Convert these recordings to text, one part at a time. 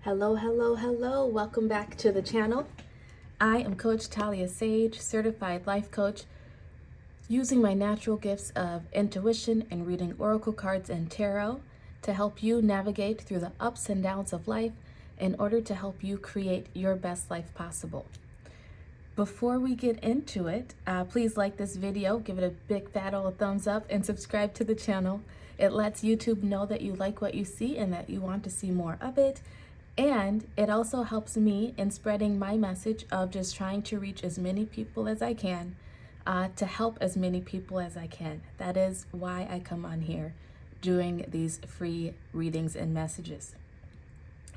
Hello, hello, hello. Welcome back to the channel. I am Coach Talia Sage, certified life coach, using my natural gifts of intuition and reading oracle cards and tarot to help you navigate through the ups and downs of life in order to help you create your best life possible. Before we get into it, please like this video, give it a big fat old thumbs up, and subscribe to the channel. It lets YouTube know that you like what you see and that you want to see more of it. And it also helps me in spreading my message of just trying to reach as many people as I can, to help as many people as I can. That is why I come on here doing these free readings and messages.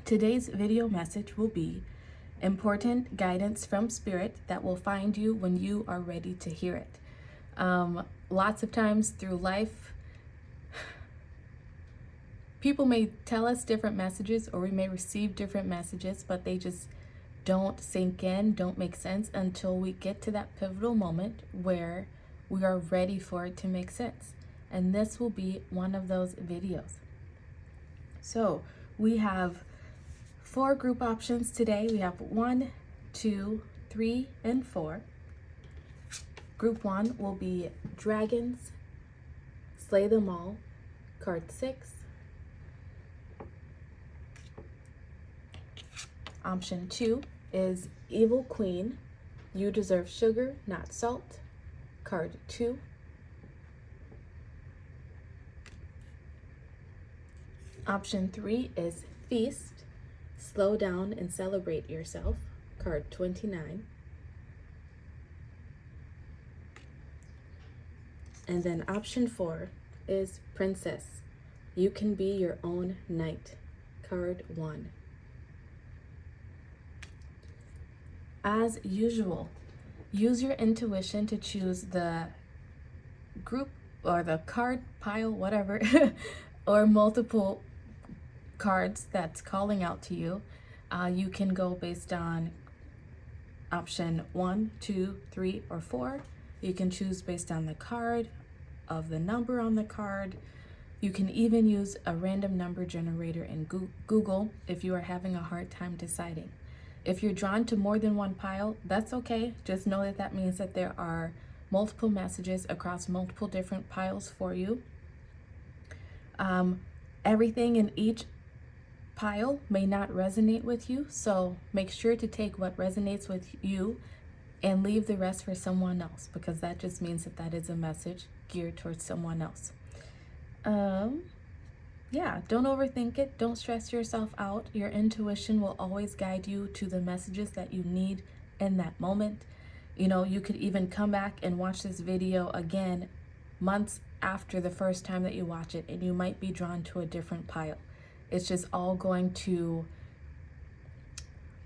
Today's video message will be important guidance from Spirit that will find you when you are ready to hear it. Lots of times through life, people may tell us different messages, or we may receive different messages, but they just don't sink in, don't make sense until we get to that pivotal moment where we are ready for it to make sense. And this will be one of those videos. So we have 4 group options today. We have 1, 2, 3, and 4. Group 1 will be Dragons, Slay Them All, card 6. Option 2 is Evil Queen, You Deserve Sugar, Not Salt, card 2. Option 3 is Feast, Slow Down and Celebrate Yourself, card 29. And then option 4 is Princess, You Can Be Your Own Knight, card 1. As usual, use your intuition to choose the group or the card pile, whatever, or multiple cards that's calling out to you. You can go based on option 1, 2, 3, or 4. You can choose based on the card, of the number on the card. You can even use a random number generator in Google if you are having a hard time deciding. If you're drawn to more than one pile, that's okay. Just know that that means that there are multiple messages across multiple different piles for you. Everything in each pile may not resonate with you, so make sure to take what resonates with you and leave the rest for someone else, because that just means that that is a message geared towards someone else. Yeah, don't overthink it. Don't stress yourself out. Your intuition will always guide you to the messages that you need in that moment. You know, you could even come back and watch this video again months after the first time that you watch it, and you might be drawn to a different pile. It's just all going to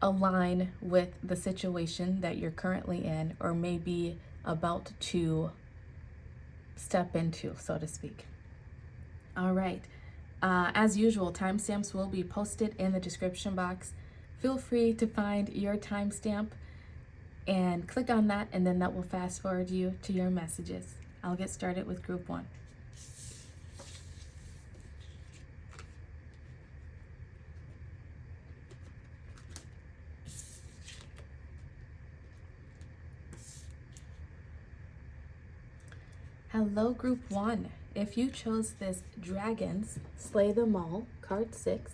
align with the situation that you're currently in, or maybe about to step into, so to speak. All right. As usual, timestamps will be posted in the description box. Feel free to find your timestamp and click on that, and then that will fast forward you to your messages. I'll get started with group 1. Hello, group 1. If you chose this Dragons, Slay Them All, card 6,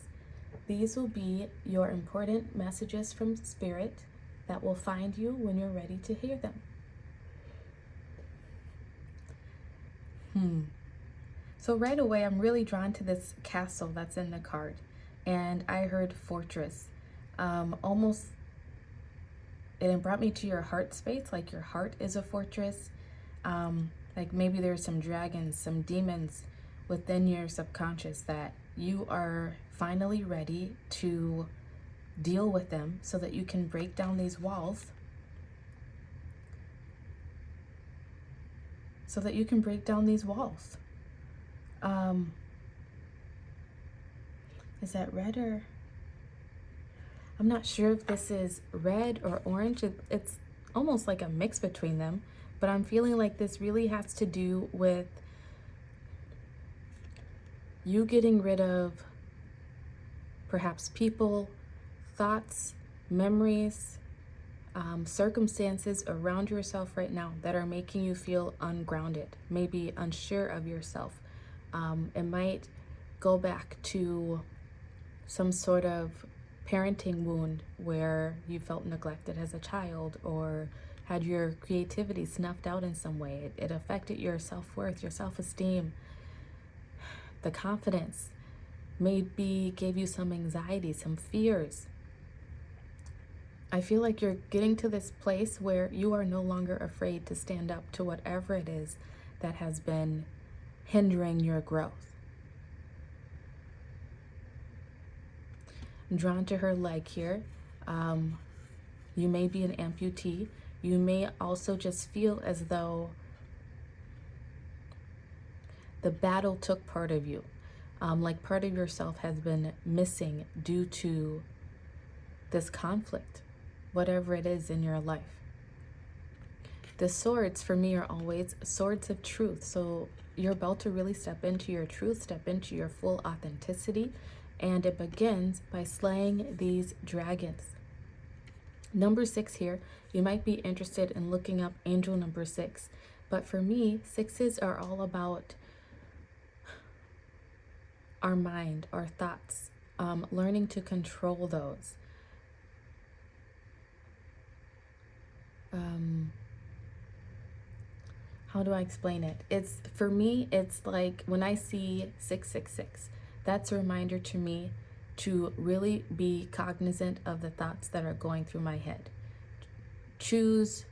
these will be your important messages from Spirit that will find you when you're ready to hear them. So right away, I'm really drawn to this castle that's in the card, and I heard fortress. Almost, it brought me to your heart space, like your heart is a fortress. Like maybe there's some dragons, some demons within your subconscious that you are finally ready to deal with them so that you can break down these walls. Is that red, or I'm not sure if this is red or orange. It's almost like a mix between them. But I'm feeling like this really has to do with you getting rid of perhaps people thoughts, memories, circumstances around yourself right now that are making you feel ungrounded, maybe unsure of yourself. It might go back to some sort of parenting wound where you felt neglected as a child, or had your creativity snuffed out in some way. It affected your self-worth, your self-esteem, the confidence. Maybe gave you some anxiety, some fears. I feel like you're getting to this place where you are no longer afraid to stand up to whatever it is that has been hindering your growth. I'm drawn to her leg here. You may be an amputee. You may also just feel as though the battle took part of you. Like part of yourself has been missing due to this conflict, whatever it is in your life. The swords for me are always swords of truth. So you're about to really step into your truth, step into your full authenticity. And it begins by slaying these dragons. Number 6 here, you might be interested in looking up angel number 6. But for me, 6s are all about our mind, our thoughts, learning to control those. How do I explain it? For me, it's like when I see 666, that's a reminder to me to really be cognizant of the thoughts that are going through my head. Choose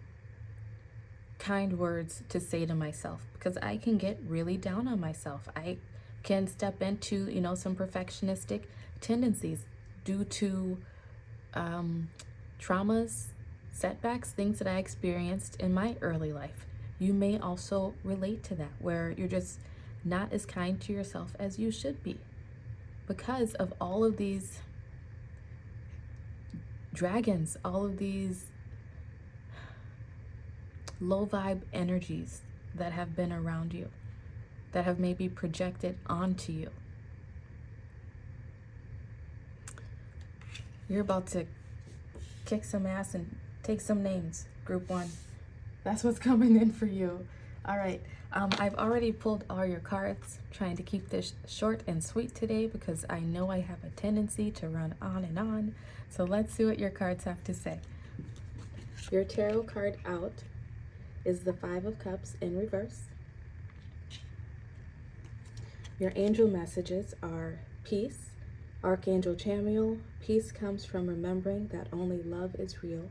kind words to say to myself, because I can get really down on myself. I can step into, some perfectionistic tendencies due to traumas, setbacks, things that I experienced in my early life. You may also relate to that, where you're just not as kind to yourself as you should be because of all of these dragons, all of these low vibe energies that have been around you, that have maybe projected onto you. You're about to kick some ass and take some names, group 1. That's what's coming in for you. All right. I've already pulled all your cards, trying to keep this short and sweet today because I know I have a tendency to run on and on. So let's see what your cards have to say. Your tarot card out is the 5 of Cups in reverse. Your angel messages are peace, Archangel Chamuel. Peace comes from remembering that only love is real.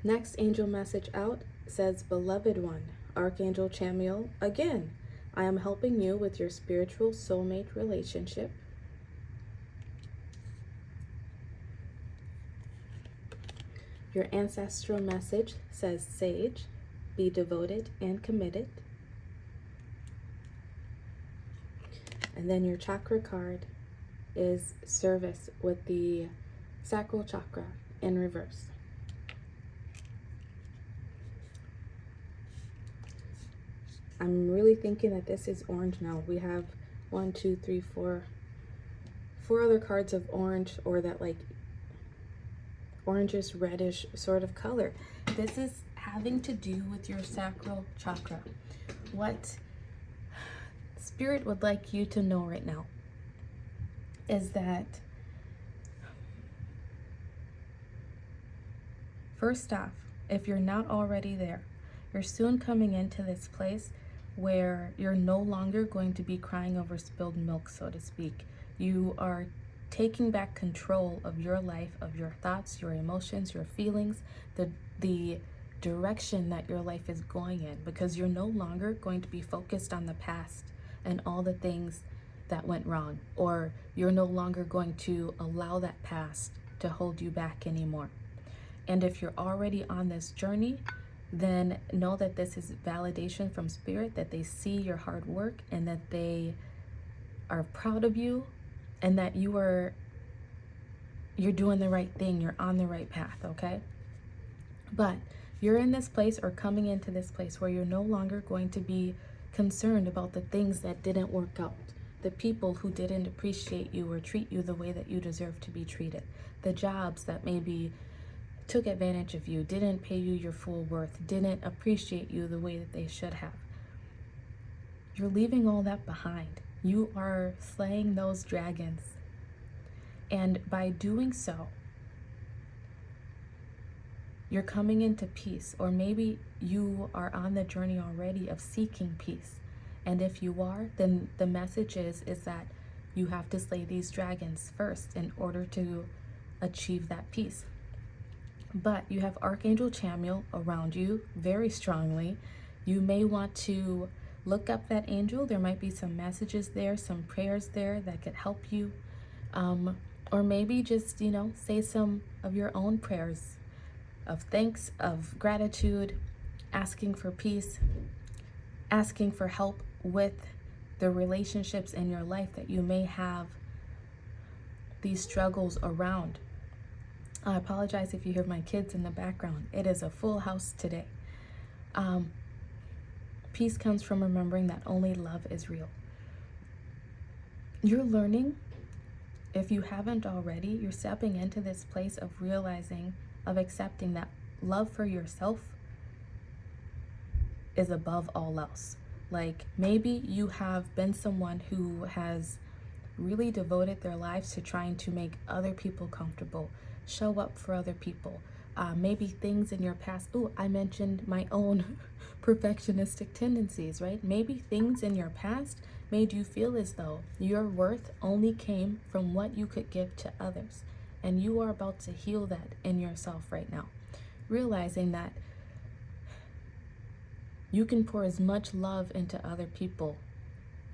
Next angel message out says, Beloved One, Archangel Chamuel. Again, I am helping you with your spiritual soulmate relationship. Your ancestral message says, Sage, be devoted and committed. And then your chakra card is service with the sacral chakra in reverse. I'm really thinking that this is orange now. We have 1, 2, 3, 4 other cards of orange, or that like orangish reddish sort of color. This is having to do with your sacral chakra. What Spirit would like you to know right now is that, first off, if you're not already there, you're soon coming into this place where you're no longer going to be crying over spilled milk, so to speak. You are taking back control of your life, of your thoughts, your emotions, your feelings, the direction that your life is going in, because you're no longer going to be focused on the past and all the things that went wrong, or you're no longer going to allow that past to hold you back anymore. And if you're already on this journey, then know that this is validation from Spirit, that they see your hard work and that they are proud of you, and that you're doing the right thing, you're on the right path, okay? But you're in this place, or coming into this place, where you're no longer going to be concerned about the things that didn't work out, the people who didn't appreciate you or treat you the way that you deserve to be treated, the jobs that maybe took advantage of you, didn't pay you your full worth, didn't appreciate you the way that they should have. You're leaving all that behind. You are slaying those dragons. And by doing so, you're coming into peace. Or maybe you are on the journey already of seeking peace. And if you are, then the message is that you have to slay these dragons first in order to achieve that peace. But you have Archangel Chamuel around you very strongly. You may want to look up that angel. There might be some messages there, some prayers there that could help you. Or maybe just, say some of your own prayers of thanks, of gratitude, asking for peace, asking for help with the relationships in your life that you may have these struggles around. I apologize if you hear my kids in the background. It is a full house today. Peace comes from remembering that only love is real. You're learning, if you haven't already, you're stepping into this place of realizing, of accepting that love for yourself is above all else. Like, maybe you have been someone who has really devoted their lives to trying to make other people comfortable, show up for other people. Maybe things in your past. Oh, I mentioned my own perfectionistic tendencies, right? Maybe things in your past made you feel as though your worth only came from what you could give to others. And you are about to heal that in yourself right now. Realizing that you can pour as much love into other people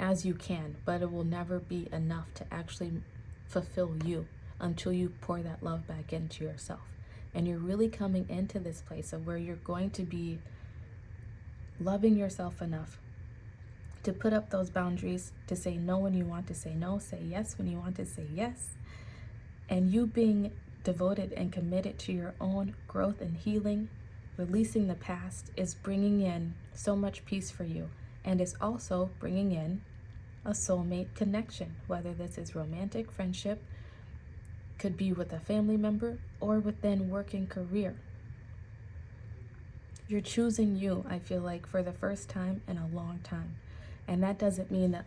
as you can, but it will never be enough to actually fulfill you until you pour that love back into yourself. And you're really coming into this place of where you're going to be loving yourself enough to put up those boundaries, to say no when you want to say no, say yes when you want to say yes. And you being devoted and committed to your own growth and healing, releasing the past, is bringing in so much peace for you. And it's also bringing in a soulmate connection, whether this is romantic, friendship, could be with a family member, or within work and career. You're choosing you, I feel like, for the first time in a long time. And that doesn't mean that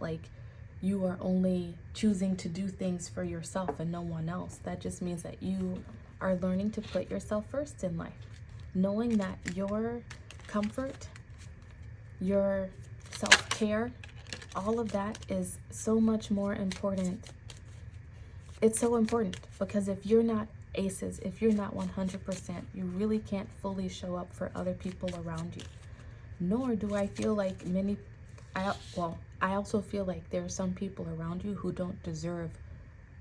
you are only choosing to do things for yourself and no one else. That just means that you are learning to put yourself first in life, knowing that your comfort, your self-care, all of that is so much more important. It's so important because if you're not aces, if you're not 100%, you really can't fully show up for other people around you. Nor do I feel like I also feel like there are some people around you who don't deserve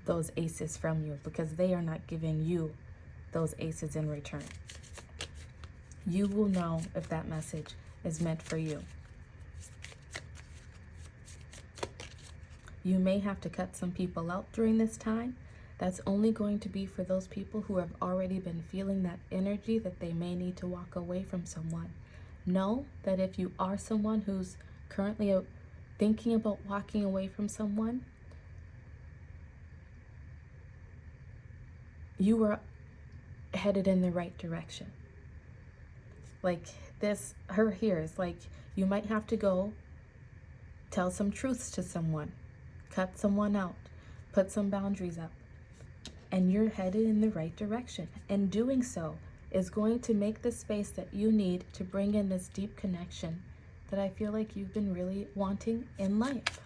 those aces from you because they are not giving you those aces in return. You will know if that message is meant for you. You may have to cut some people out during this time. That's only going to be for those people who have already been feeling that energy that they may need to walk away from someone. Know that if you are someone who's currently thinking about walking away from someone, you are headed in the right direction. You might have to go tell some truths to someone, cut someone out, put some boundaries up, and you're headed in the right direction. And doing so is going to make the space that you need to bring in this deep connection that I feel like you've been really wanting in life.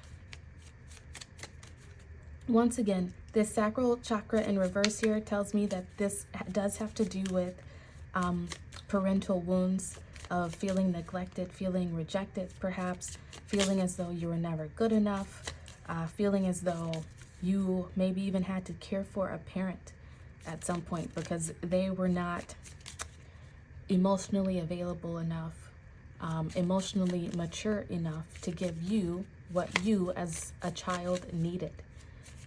Once again, this sacral chakra in reverse here tells me that this does have to do with parental wounds, of feeling neglected, feeling rejected, perhaps feeling as though you were never good enough, feeling as though you maybe even had to care for a parent at some point because they were not emotionally available enough, emotionally mature enough to give you what you as a child needed.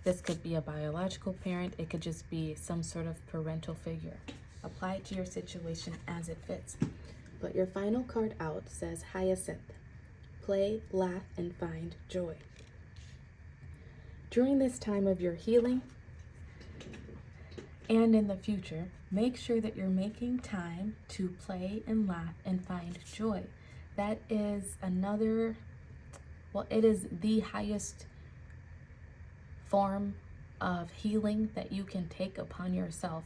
This could be a biological parent. It could just be some sort of parental figure. Apply it to your situation as it fits. But your final card out says Hyacinth. play, laugh, and find joy. During this time of your healing and in the future, make sure that you're making time to play and laugh and find joy. That is it is the highest form of healing that you can take upon yourself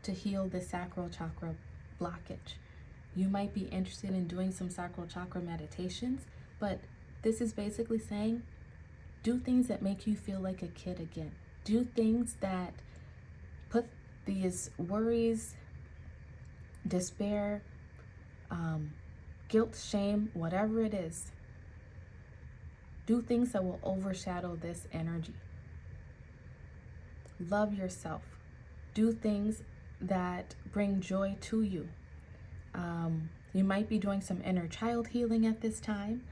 to heal the sacral chakra blockage. You might be interested in doing some sacral chakra meditations, but this is basically saying, do things that make you feel like a kid again. Do things that put these worries, despair, guilt, shame, whatever it is, do things that will overshadow this energy. Love yourself. Do things that bring joy to you. You might be doing some inner child healing at this time.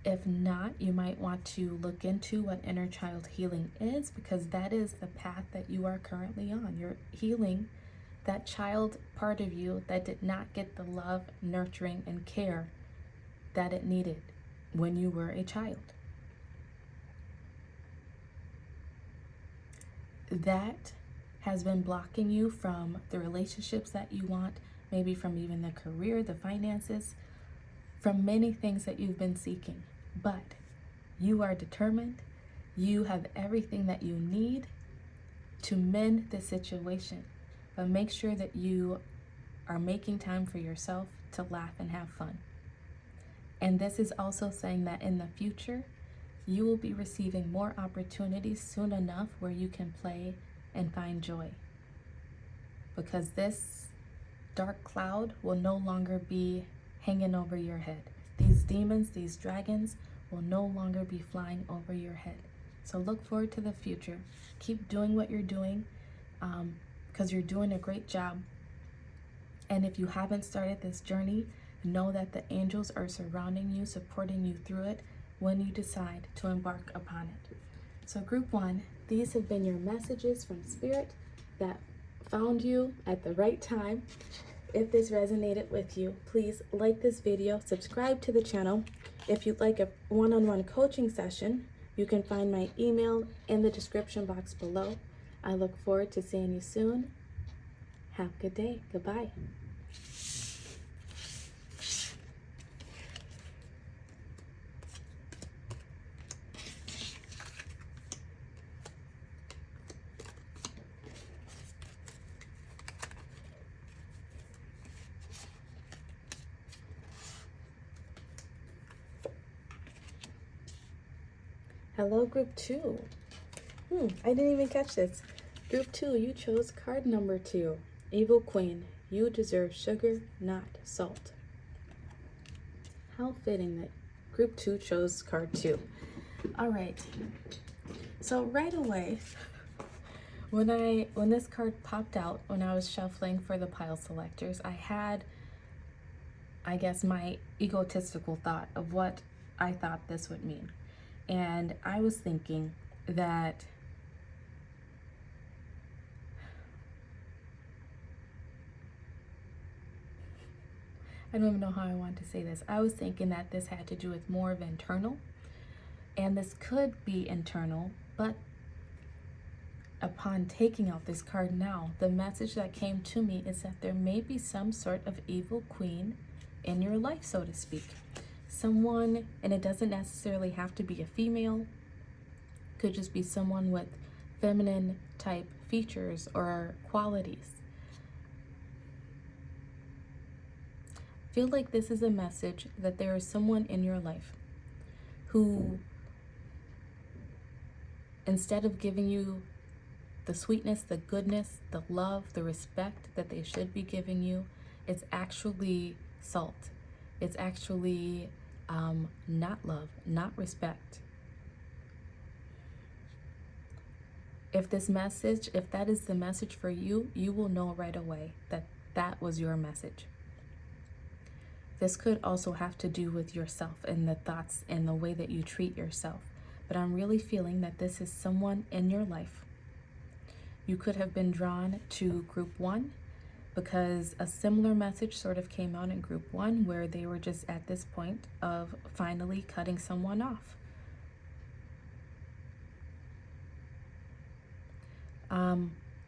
If not, you might want to look into what inner child healing is, because that is the path that you are currently on. You're healing that child part of you that did not get the love, nurturing, and care that it needed when you were a child. That has been blocking you from the relationships that you want, maybe from even the career, the finances, from many things that you've been seeking. But you are determined. You have everything that you need to mend the situation. But make sure that you are making time for yourself to laugh and have fun. And this is also saying that in the future, you will be receiving more opportunities soon enough where you can play and find joy. Because this dark cloud will no longer be hanging over your head. These demons, these dragons will no longer be flying over your head. So look forward to the future. Keep doing what you're doing, because you're doing a great job. And if you haven't started this journey, know that the angels are surrounding you, supporting you through it when you decide to embark upon it. So group 1, these have been your messages from Spirit that found you at the right time. If this resonated with you, please like this video, subscribe to the channel. If you'd like a one-on-one coaching session, you can find my email in the description box below. I look forward to seeing you soon. Have a good day. Goodbye. Hello, group 2. I didn't even catch this. Group 2, you chose card number 2. Evil Queen, you deserve sugar, not salt. How fitting that group 2 chose card 2. All right. So right away, when this card popped out, when I was shuffling for the pile selectors, I had, I guess, my egotistical thought of what I thought this would mean. And I was thinking that I don't even know how I want to say this. I was thinking that this had to do with more of internal, and this could be internal, but upon taking out this card now, the message that came to me is that there may be some sort of evil queen in your life, so to speak. Someone, and it doesn't necessarily have to be a female, could just be someone with feminine type features or qualities. Feel like this is a message that there is someone in your life who, instead of giving you the sweetness, the goodness, the love, the respect that they should be giving you, it's actually salt. It's actually not love, not respect. If that is the message for you, you will know right away that that was your message. This could also have to do with yourself and the thoughts and the way that you treat yourself. But I'm really feeling that this is someone in your life. You could have been drawn to group 1 because a similar message sort of came out in group 1 where they were just at this point of finally cutting someone off.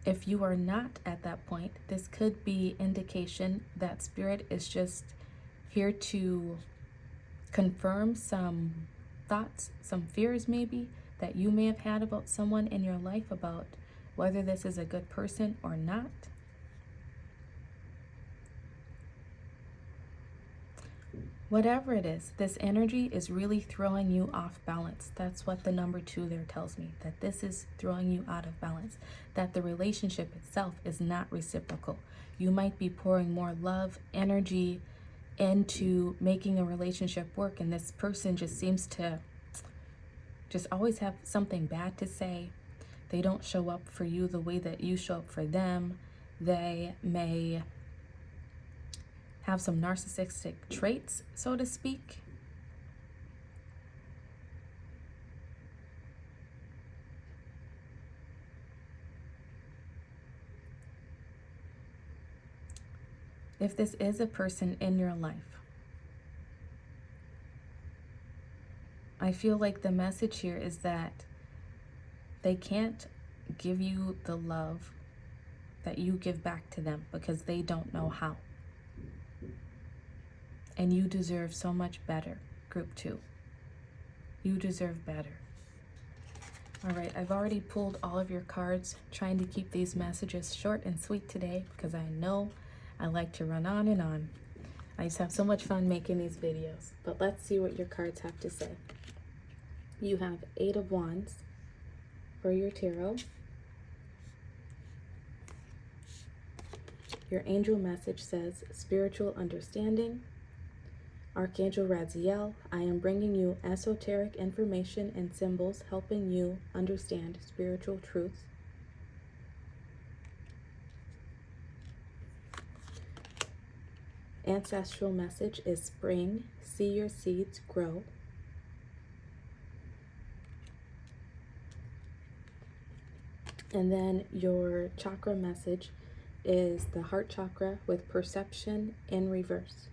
If you are not at that point, this could be indication that Spirit is just here to confirm some thoughts, some fears maybe that you may have had about someone in your life, about whether this is a good person or not. Whatever it is, this energy is really throwing you off balance. That's what the number 2 there tells me, that this is throwing you out of balance, that the relationship itself is not reciprocal. You might be pouring more love, energy into making a relationship work, and this person just seems to just always have something bad to say. They don't show up for you the way that you show up for them. They may have some narcissistic traits, so to speak. If this is a person in your life, I feel like the message here is that they can't give you the love that you give back to them because they don't know how. And you deserve so much better, group 2. You deserve better. All right, I've already pulled all of your cards, trying to keep these messages short and sweet today because I know I like to run on and on. I just have so much fun making these videos. But let's see what your cards have to say. You have 8 of Wands for your tarot. Your angel message says, spiritual understanding. Archangel Raziel, I am bringing you esoteric information and symbols helping you understand spiritual truths. Ancestral message is spring, see your seeds grow. And then your chakra message is the heart chakra with perception in reverse.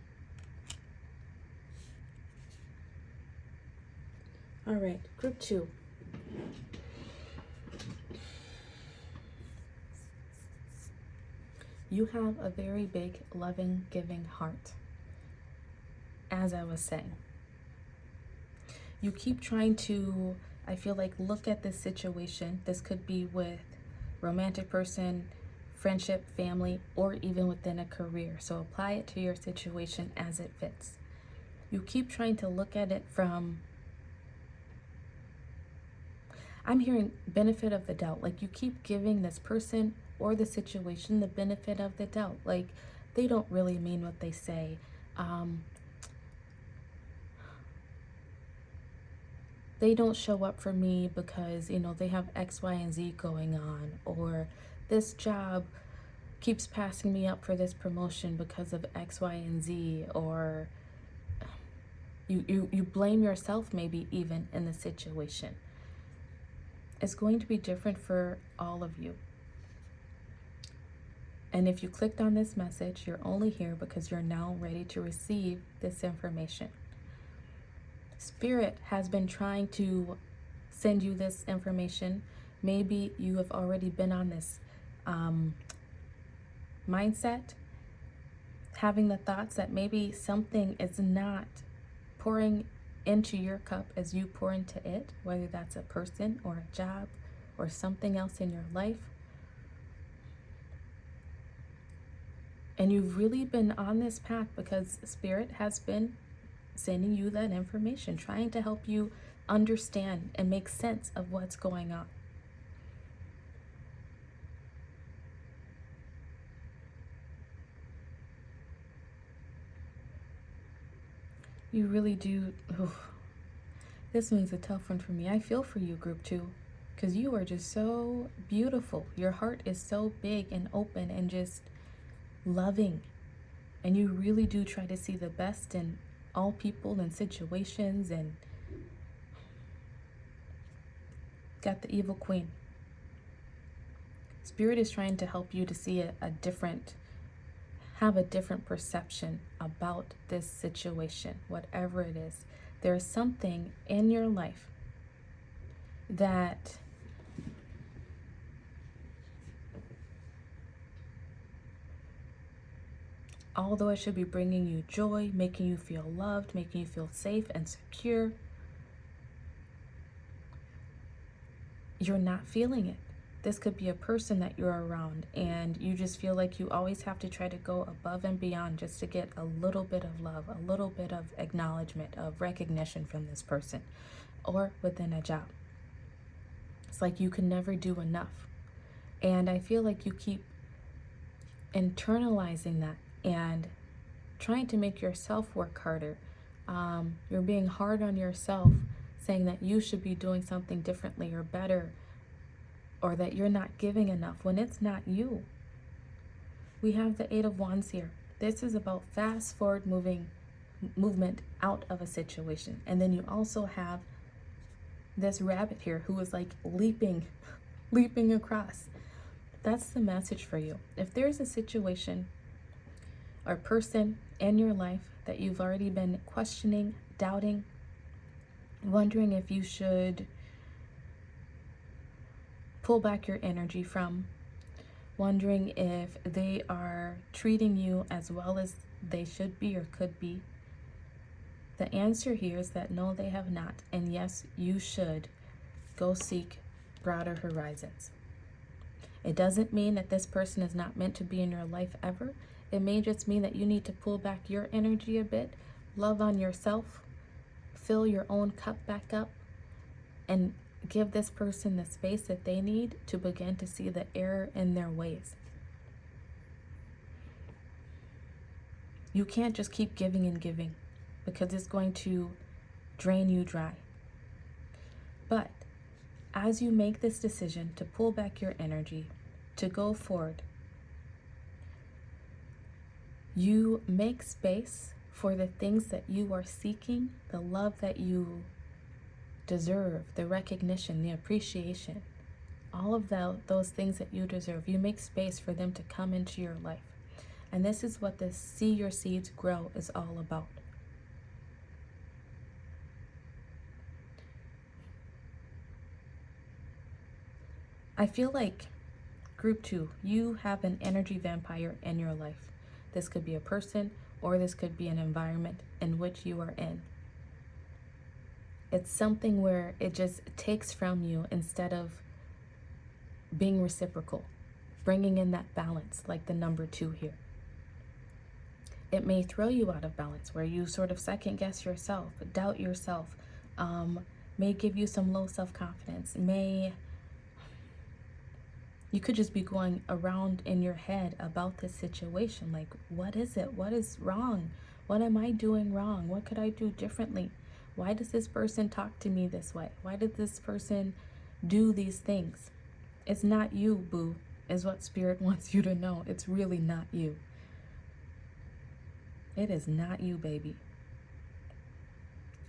All right, group 2. You have a very big, loving, giving heart. As I was saying, you keep trying to, I feel like, look at this situation. This could be with romantic person, friendship, family, or even within a career. So apply it to your situation as it fits. You keep trying to look at it from, I'm hearing benefit of the doubt. Like you keep giving this person or the situation the benefit of the doubt. Like they don't really mean what they say. They don't show up for me because, you know, they have X, Y, and Z going on. Or this job keeps passing me up for this promotion because of X, Y, and Z. Or you blame yourself maybe even in the situation. It's going to be different for all of you. And if you clicked on this message, you're only here because you're now ready to receive this information. Spirit has been trying to send you this information. Maybe you have already been on this mindset, having the thoughts that maybe something is not pouring into your cup as you pour into it, whether that's a person or a job or something else in your life. And you've really been on this path because Spirit has been sending you that information, trying to help you understand and make sense of what's going on. You really do. This one's a tough one for me. I feel for you, group 2, because you are just so beautiful. Your heart is so big and open and just loving. And you really do try to see the best in all people and situations. And got the evil queen. Spirit is trying to help you to see a different have a different perception about this situation, whatever it is. There's something in your life that although it should be bringing you joy, making you feel loved, making you feel safe and secure, you're not feeling it. This could be a person that you're around and you just feel like you always have to try to go above and beyond just to get a little bit of love, a little bit of acknowledgement, of recognition from this person, or within a job. It's like you can never do enough. And I feel like you keep internalizing that and trying to make yourself work harder. You're being hard on yourself, saying that you should be doing something differently or better, or that you're not giving enough when it's not you. We have the Eight of Wands here. This is about fast forward movement out of a situation. And then you also have this rabbit here who is like leaping across. That's the message for you. If there's a situation or person in your life that you've already been questioning, doubting, wondering if you should pull back your energy from, wondering if they are treating you as well as they should be or could be, the answer here is that no, they have not. And yes, you should go seek broader horizons. It doesn't mean that this person is not meant to be in your life ever. It may just mean that you need to pull back your energy a bit, love on yourself, fill your own cup back up, and give this person the space that they need to begin to see the error in their ways. You can't just keep giving and giving because it's going to drain you dry. But as you make this decision to pull back your energy, to go forward, you make space for the things that you are seeking, the love that you deserve, the recognition, the appreciation, all of those things that you deserve. You make space for them to come into your life. And this is what the See Your Seeds Grow is all about. I feel like group 2, you have an energy vampire in your life. This could be a person or this could be an environment in which you are in. It's something where it just takes from you instead of being reciprocal, bringing in that balance like the number 2 here. It may throw you out of balance where you sort of second guess yourself, doubt yourself, may give you some low self-confidence, you could just be going around in your head about this situation. Like, what is it? What is wrong? What am I doing wrong? What could I do differently? Why does this person talk to me this way? Why did this person do these things? It's not you, boo, is what Spirit wants you to know. It's really not you. It is not you, baby.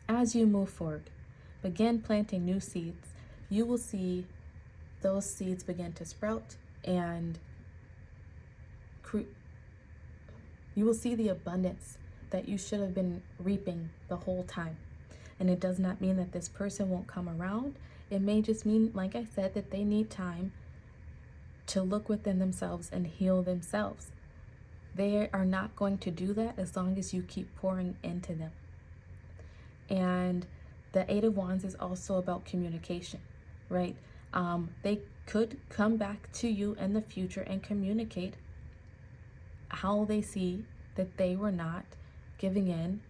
As you move forward, begin planting new seeds. You will see those seeds begin to sprout and you will see the abundance that you should have been reaping the whole time. And it does not mean that this person won't come around. It may just mean, like I said, that they need time to look within themselves and heal themselves. They are not going to do that as long as you keep pouring into them. And the Eight of Wands is also about communication, right? They could come back to you in the future and communicate how they see that they were not giving in,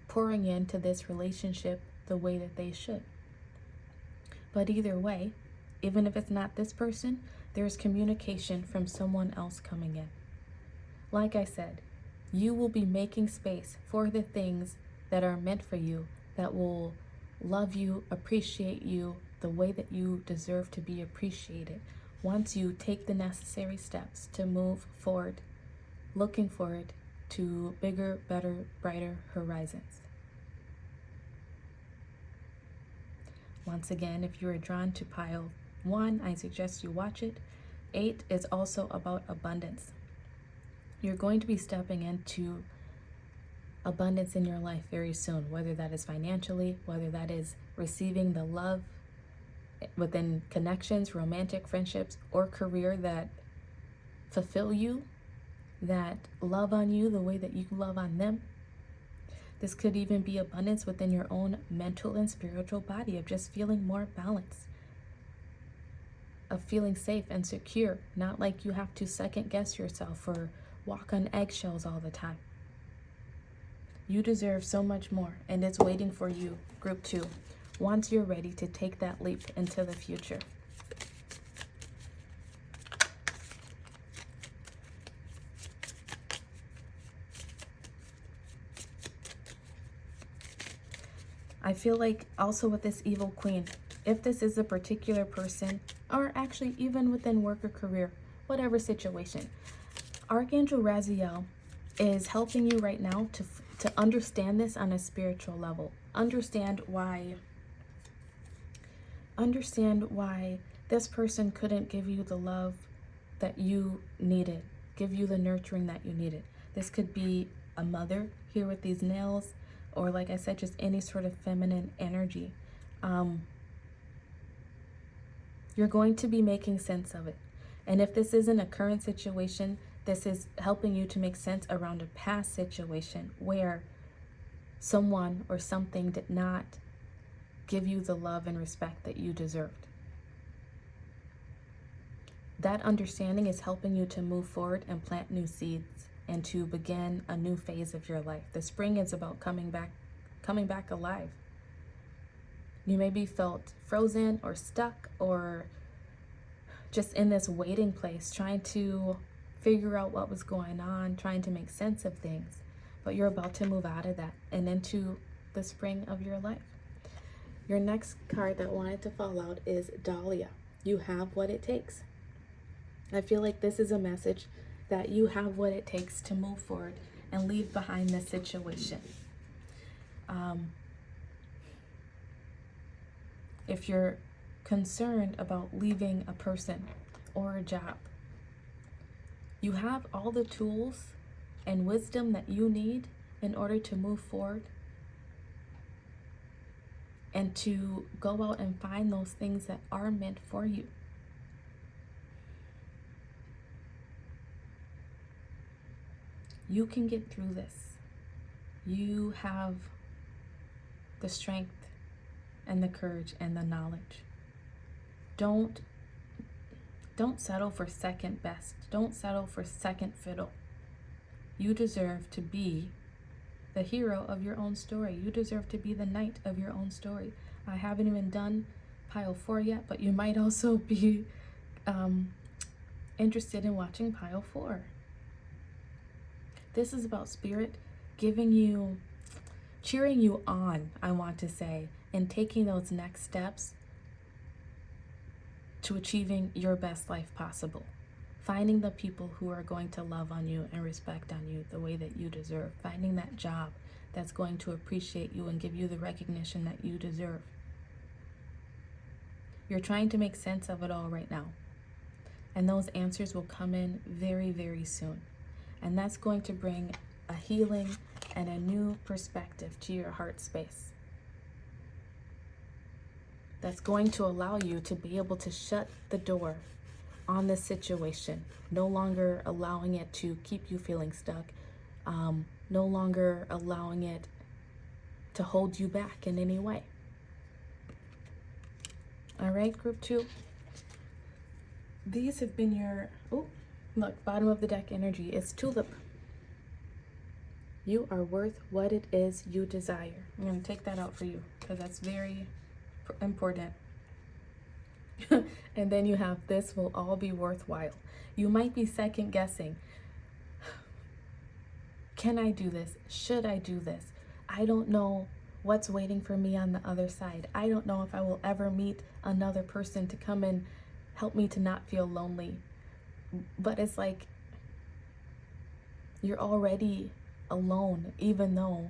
pouring into this relationship the way that they should. But either way, even if it's not this person, there's communication from someone else coming in. Like I said, you will be making space for the things that are meant for you, that will love you, appreciate you the way that you deserve to be appreciated. Once you take the necessary steps to move forward, looking forward to bigger, better, brighter horizons. Once again, if you are drawn to pile 1, I suggest you watch it. 8 is also about abundance. You're going to be stepping into abundance in your life very soon, whether that is financially, whether that is receiving the love within connections, romantic friendships, or career that fulfill you, that love on you the way that you love on them. This could even be abundance within your own mental and spiritual body, of just feeling more balanced, of feeling safe and secure, not like you have to second guess yourself or walk on eggshells all the time. You deserve so much more, and it's waiting for you, Group 2, once you're ready to take that leap into the future. I feel like also with this evil queen, if this is a particular person, or actually even within work or career, whatever situation, Archangel Raziel is helping you right now to understand this on a spiritual level. Understand why this person couldn't give you the love that you needed, give you the nurturing that you needed. This could be a mother here with these nails, or like I said, just any sort of feminine energy. You're going to be making sense of it. And if this isn't a current situation, this is helping you to make sense around a past situation where someone or something did not give you the love and respect that you deserved. That understanding is helping you to move forward and plant new seeds and to begin a new phase of your life. The spring is about coming back alive. You maybe felt frozen or stuck or just in this waiting place, trying to figure out what was going on, trying to make sense of things. But you're about to move out of that and into the spring of your life. Your next card that wanted to fall out is Dahlia. You have what it takes. I feel like this is a message that you have what it takes to move forward and leave behind this situation. If you're concerned about leaving a person or a job, you have all the tools and wisdom that you need in order to move forward and to go out and find those things that are meant for you. You can get through this. You have the strength and the courage and the knowledge. Don't settle for second best. Don't settle for second fiddle. You deserve to be the hero of your own story. You deserve to be the knight of your own story. I haven't even done pile 4 yet, but you might also be interested in watching pile 4. This is about spirit giving you, cheering you on, I want to say, and taking those next steps to achieving your best life possible. Finding the people who are going to love on you and respect on you the way that you deserve. Finding that job that's going to appreciate you and give you the recognition that you deserve. You're trying to make sense of it all right now. And those answers will come in very, very soon. And that's going to bring a healing and a new perspective to your heart space. That's going to allow you to be able to shut the door on this situation, no longer allowing it to keep you feeling stuck, no longer allowing it to hold you back in any way. All right, group 2. These have been your, look, bottom of the deck energy is Tulip. You are worth what it is you desire. I'm going to take that out for you because that's very important. And then you have this will all be worthwhile. You might be second guessing. Can I do this? Should I do this? I don't know what's waiting for me on the other side. I don't know if I will ever meet another person to come and help me to not feel lonely. But it's like you're already alone, even though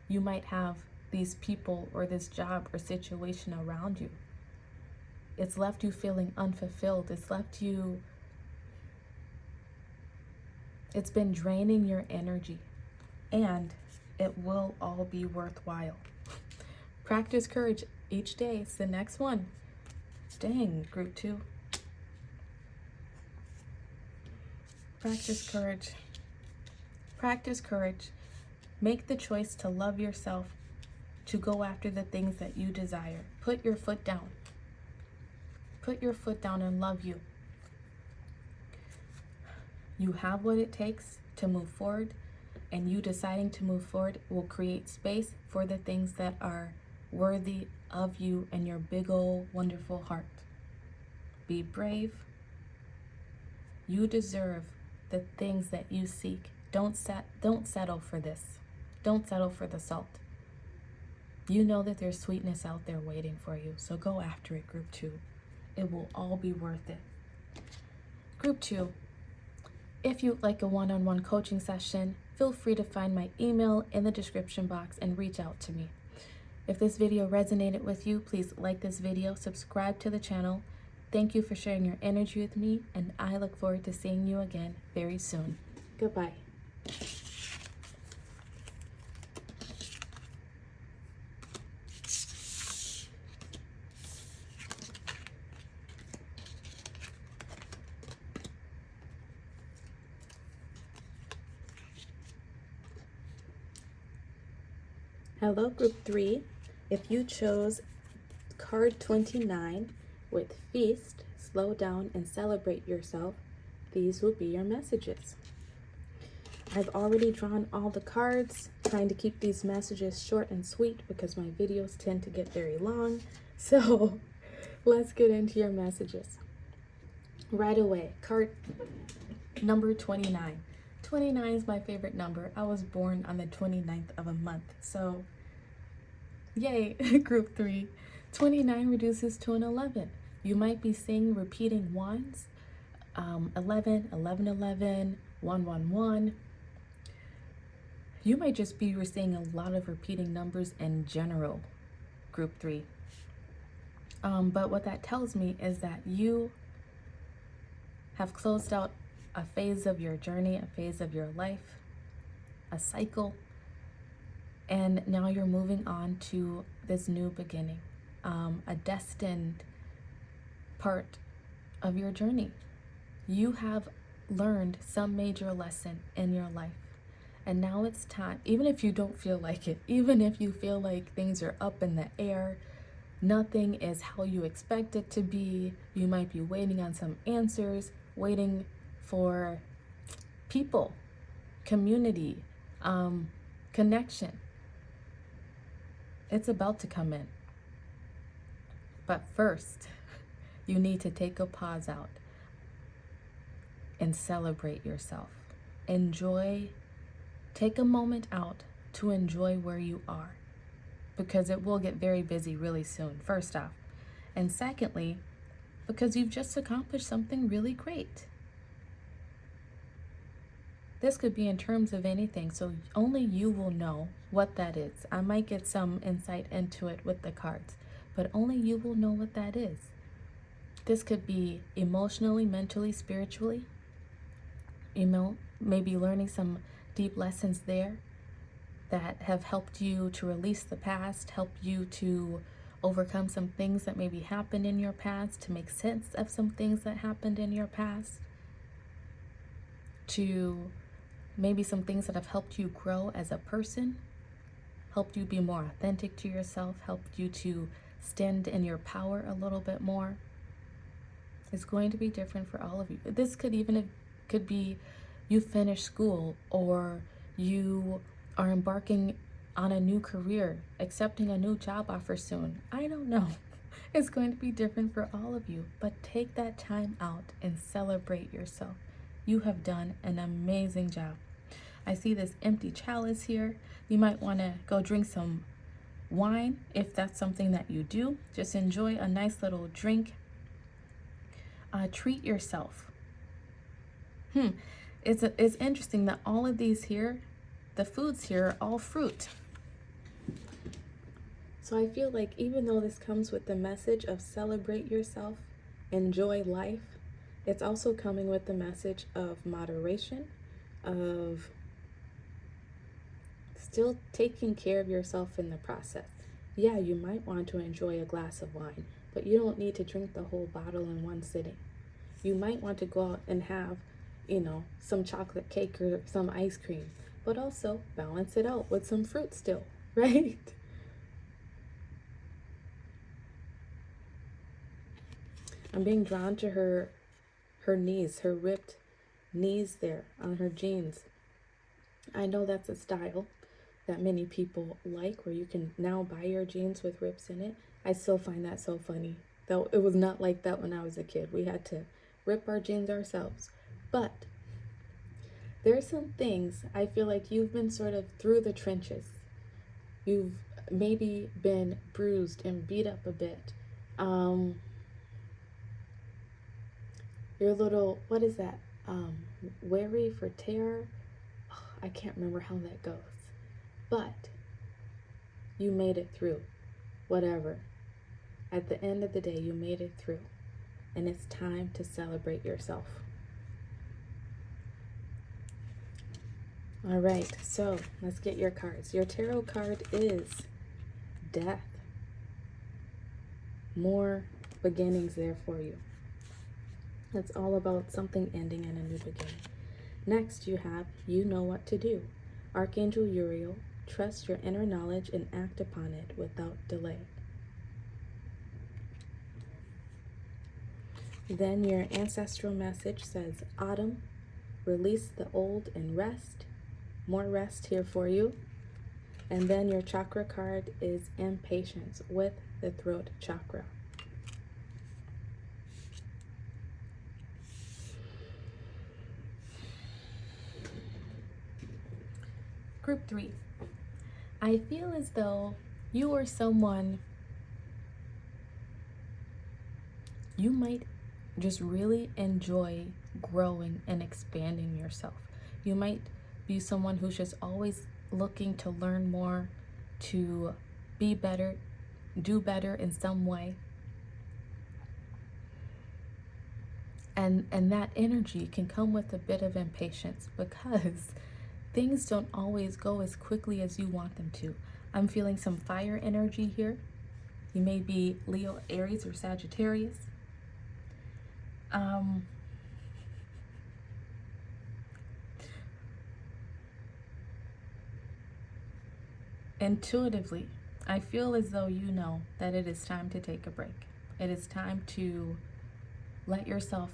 you might have these people or this job or situation around you. It's left you feeling unfulfilled. It's left you It's been draining your energy, and it will all be worthwhile. Practice courage each day. It's the next one. Dang, group 2. Practice courage. Practice courage. Make the choice to love yourself, to go after the things that you desire. Put your foot down. Put your foot down and love you. You have what it takes to move forward, and you deciding to move forward will create space for the things that are worthy of you and your big old wonderful heart. Be brave. You deserve the things that you seek. Don't settle for this. Don't settle for the salt. You know that there's sweetness out there waiting for you, so go after it, group 2. It will all be worth it. Group 2, if you'd like a one-on-one coaching session, feel free to find my email in the description box and reach out to me. If this video resonated with you, please like this video, subscribe to the channel. Thank you for sharing your energy with me, and I look forward to seeing you again very soon. Goodbye. Hello, group 3. If you chose card 29 with feast, slow down, and celebrate yourself, these will be your messages. I've already drawn all the cards, trying to keep these messages short and sweet because my videos tend to get very long. So let's get into your messages. Right away, card number 29. 29 is my favorite number. I was born on the 29th of a month. So yay, group 3. 29 reduces to an 11. You might be seeing repeating ones, 11, 11, 11, 1, 1, 1. You might just be seeing a lot of repeating numbers in general, group 3. But what that tells me is that you have closed out a phase of your journey, a phase of your life, a cycle, and now you're moving on to this new beginning, a destined part of your journey. You have learned some major lesson in your life, and now it's time, even if you don't feel like it, even if you feel like things are up in the air, nothing is how you expect it to be, you might be waiting on some answers, waiting for people, community, connection. It's about to come in. But first, you need to take a pause out and celebrate yourself. Take a moment out to enjoy where you are, because it will get very busy really soon, first off. And secondly, because you've just accomplished something really great. This could be in terms of anything, so only you will know what that is. I might get some insight into it with the cards, but only you will know what that is. This could be emotionally, mentally, spiritually. Maybe learning some deep lessons there that have helped you to release the past, help you to overcome some things that maybe happened in your past, to make sense of some things that happened in your past, to maybe some things that have helped you grow as a person, helped you be more authentic to yourself, helped you to stand in your power a little bit more. It's going to be different for all of you. This could be you finish school, or you are embarking on a new career, accepting a new job offer soon. I don't know. It's going to be different for all of you, but take that time out and celebrate yourself. You have done an amazing job. I see this empty chalice here. You might want to go drink some wine if that's something that you do. Just enjoy a nice little drink. Treat yourself. It's interesting that all of these here, the foods here, are all fruit. So I feel like even though this comes with the message of celebrate yourself, enjoy life, it's also coming with the message of moderation, of still taking care of yourself in the process. Yeah, you might want to enjoy a glass of wine, but you don't need to drink the whole bottle in one sitting. You might want to go out and have, some chocolate cake or some ice cream, but also balance it out with some fruit still, right? I'm being drawn to her knees, her ripped knees there on her jeans. I know that's a style that many people like, where you can now buy your jeans with rips in it. I still find that so funny, though it was not like that when I was a kid. We had to rip our jeans ourselves. But there are some things I feel like you've been sort of through the trenches. You've maybe been bruised and beat up a bit. You're a little, what is that? Wary for terror. Oh, I can't remember how that goes. But you made it through. Whatever. At the end of the day, you made it through. And it's time to celebrate yourself. All right, so let's get your cards. Your tarot card is Death. More beginnings there for you. It's all about something ending and a new beginning. Next, you have You Know What to Do. Archangel Uriel, trust your inner knowledge and act upon it without delay. Then your ancestral message says Autumn, release the old and rest. More rest here for you. And then your chakra card is Impatience with the throat chakra. Group 3. I feel as though you are someone you might just really enjoy growing and expanding yourself. You might be someone who's just always looking to learn more, to be better, do better in some way. And that energy can come with a bit of impatience because things don't always go as quickly as you want them to. I'm feeling some fire energy here. You may be Leo, Aries, or Sagittarius. Intuitively, I feel as though you know that it is time to take a break. It is time to let yourself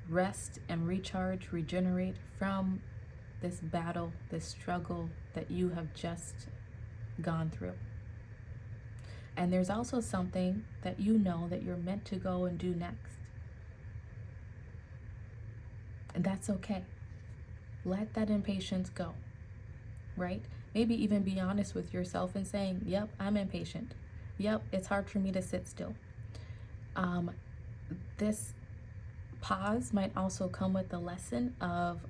rest and recharge, regenerate from this battle, this struggle that you have just gone through. And there's also something that you know that you're meant to go and do next. And that's okay. Let that impatience go, right? Maybe even be honest with yourself and saying, yep, I'm impatient. Yep, it's hard for me to sit still. This pause might also come with the lesson of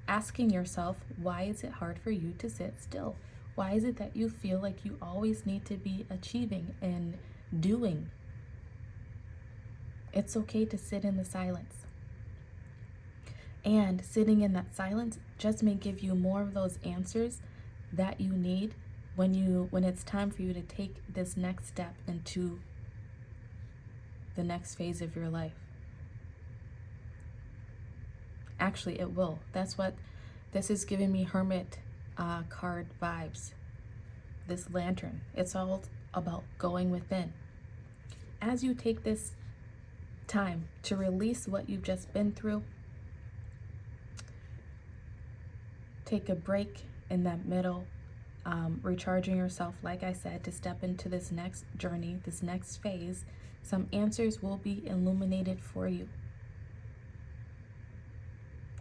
asking yourself, why is it hard for you to sit still? Why is it that you feel like you always need to be achieving and doing? It's okay to sit in the silence. And sitting in that silence just may give you more of those answers that you need when it's time for you to take this next step into the next phase of your life. Actually, it will. That's what this is giving me, Hermit card vibes. This lantern. It's all about going within. As you take this time to release what you've just been through, take a break in that middle, recharging yourself, like I said, to step into this next journey, this next phase. Some answers will be illuminated for you.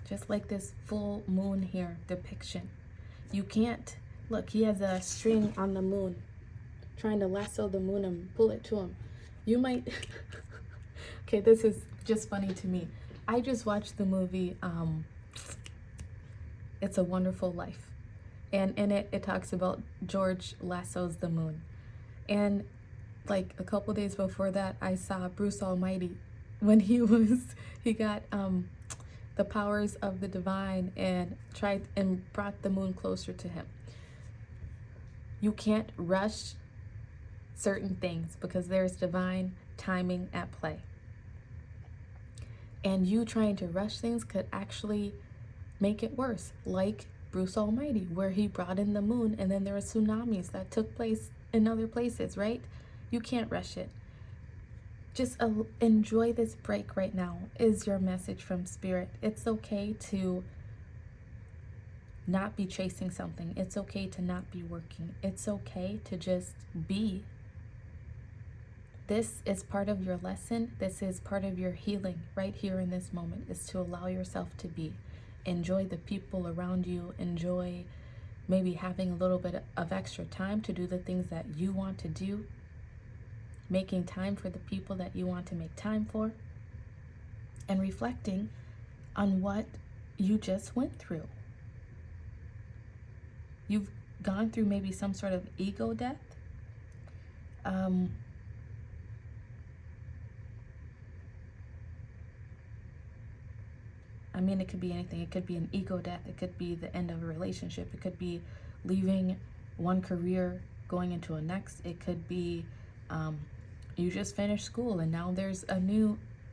Just like this full moon here depiction. You can't, look, he has a string on the moon, trying to lasso the moon and pull it to him. You might, okay, this is just funny to me. I just watched the movie, It's a Wonderful Life. And in it, it talks about George lassos the moon. And like a couple days before that, I saw Bruce Almighty when he got the powers of the divine and brought the moon closer to him. You can't rush certain things because there's divine timing at play. And you trying to rush things could actually make it worse, like Bruce Almighty, where he brought in the moon and then there were tsunamis that took place in other places, right? You can't rush it. Just enjoy this break right now is your message from Spirit. It's okay to not be chasing something. It's okay to not be working. It's okay to just be. This is part of your lesson. This is part of your healing right here in this moment, is to allow yourself to be. Enjoy the people around you. Enjoy maybe having a little bit of extra time to do the things that you want to do. Making time for the people that you want to make time for. And reflecting on what you just went through. You've gone through maybe some sort of ego death. I mean, it could be anything. It could be an ego death. It could be the end of a relationship. It could be leaving one career, going into a next. It could be you just finished school and now there's a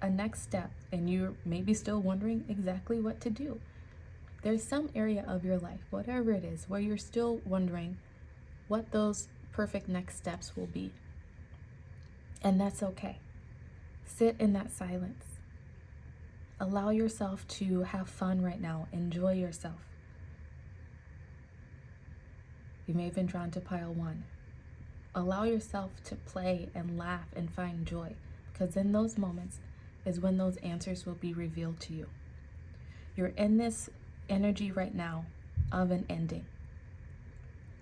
next step and you're maybe still wondering exactly what to do. There's some area of your life, whatever it is, where you're still wondering what those perfect next steps will be. And that's okay. Sit in that silence. Allow yourself to have fun right now. Enjoy yourself. You may have been drawn to pile 1. Allow yourself to play and laugh and find joy, because in those moments is when those answers will be revealed to you. You're in this energy right now of an ending.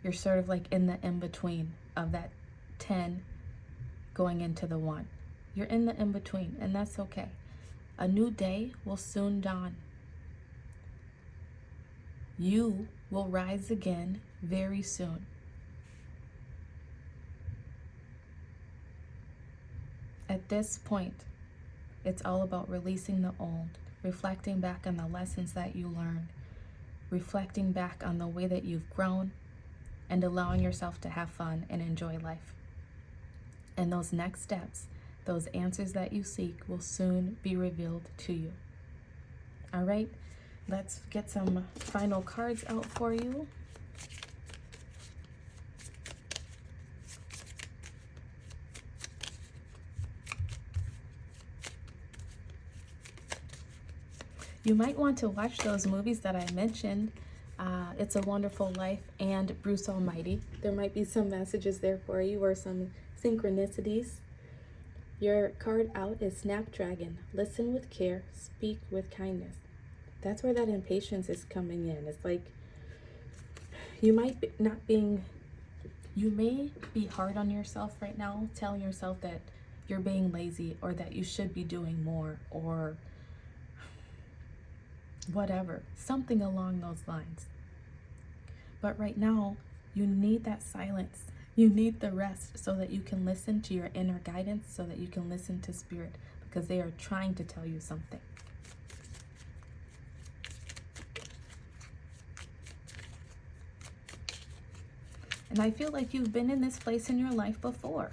You're sort of like in the in-between of that 10 going into the 1. You're in the in-between, and that's okay. A new day will soon dawn. You will rise again very soon. At this point, it's all about releasing the old, reflecting back on the lessons that you learned, reflecting back on the way that you've grown, and allowing yourself to have fun and enjoy life. And those next steps, those answers that you seek, will soon be revealed to you. All right, let's get some final cards out for you. You might want to watch those movies that I mentioned, It's a Wonderful Life and Bruce Almighty. There might be some messages there for you or some synchronicities. Your card out is Snapdragon. Listen with care, speak with kindness. That's where that impatience is coming in. It's like you might be you may be hard on yourself right now, telling yourself that you're being lazy or that you should be doing more or whatever, something along those lines. But right now, you need that silence. You need the rest so that you can listen to your inner guidance, so that you can listen to Spirit, because they are trying to tell you something. And I feel like you've been in this place in your life before.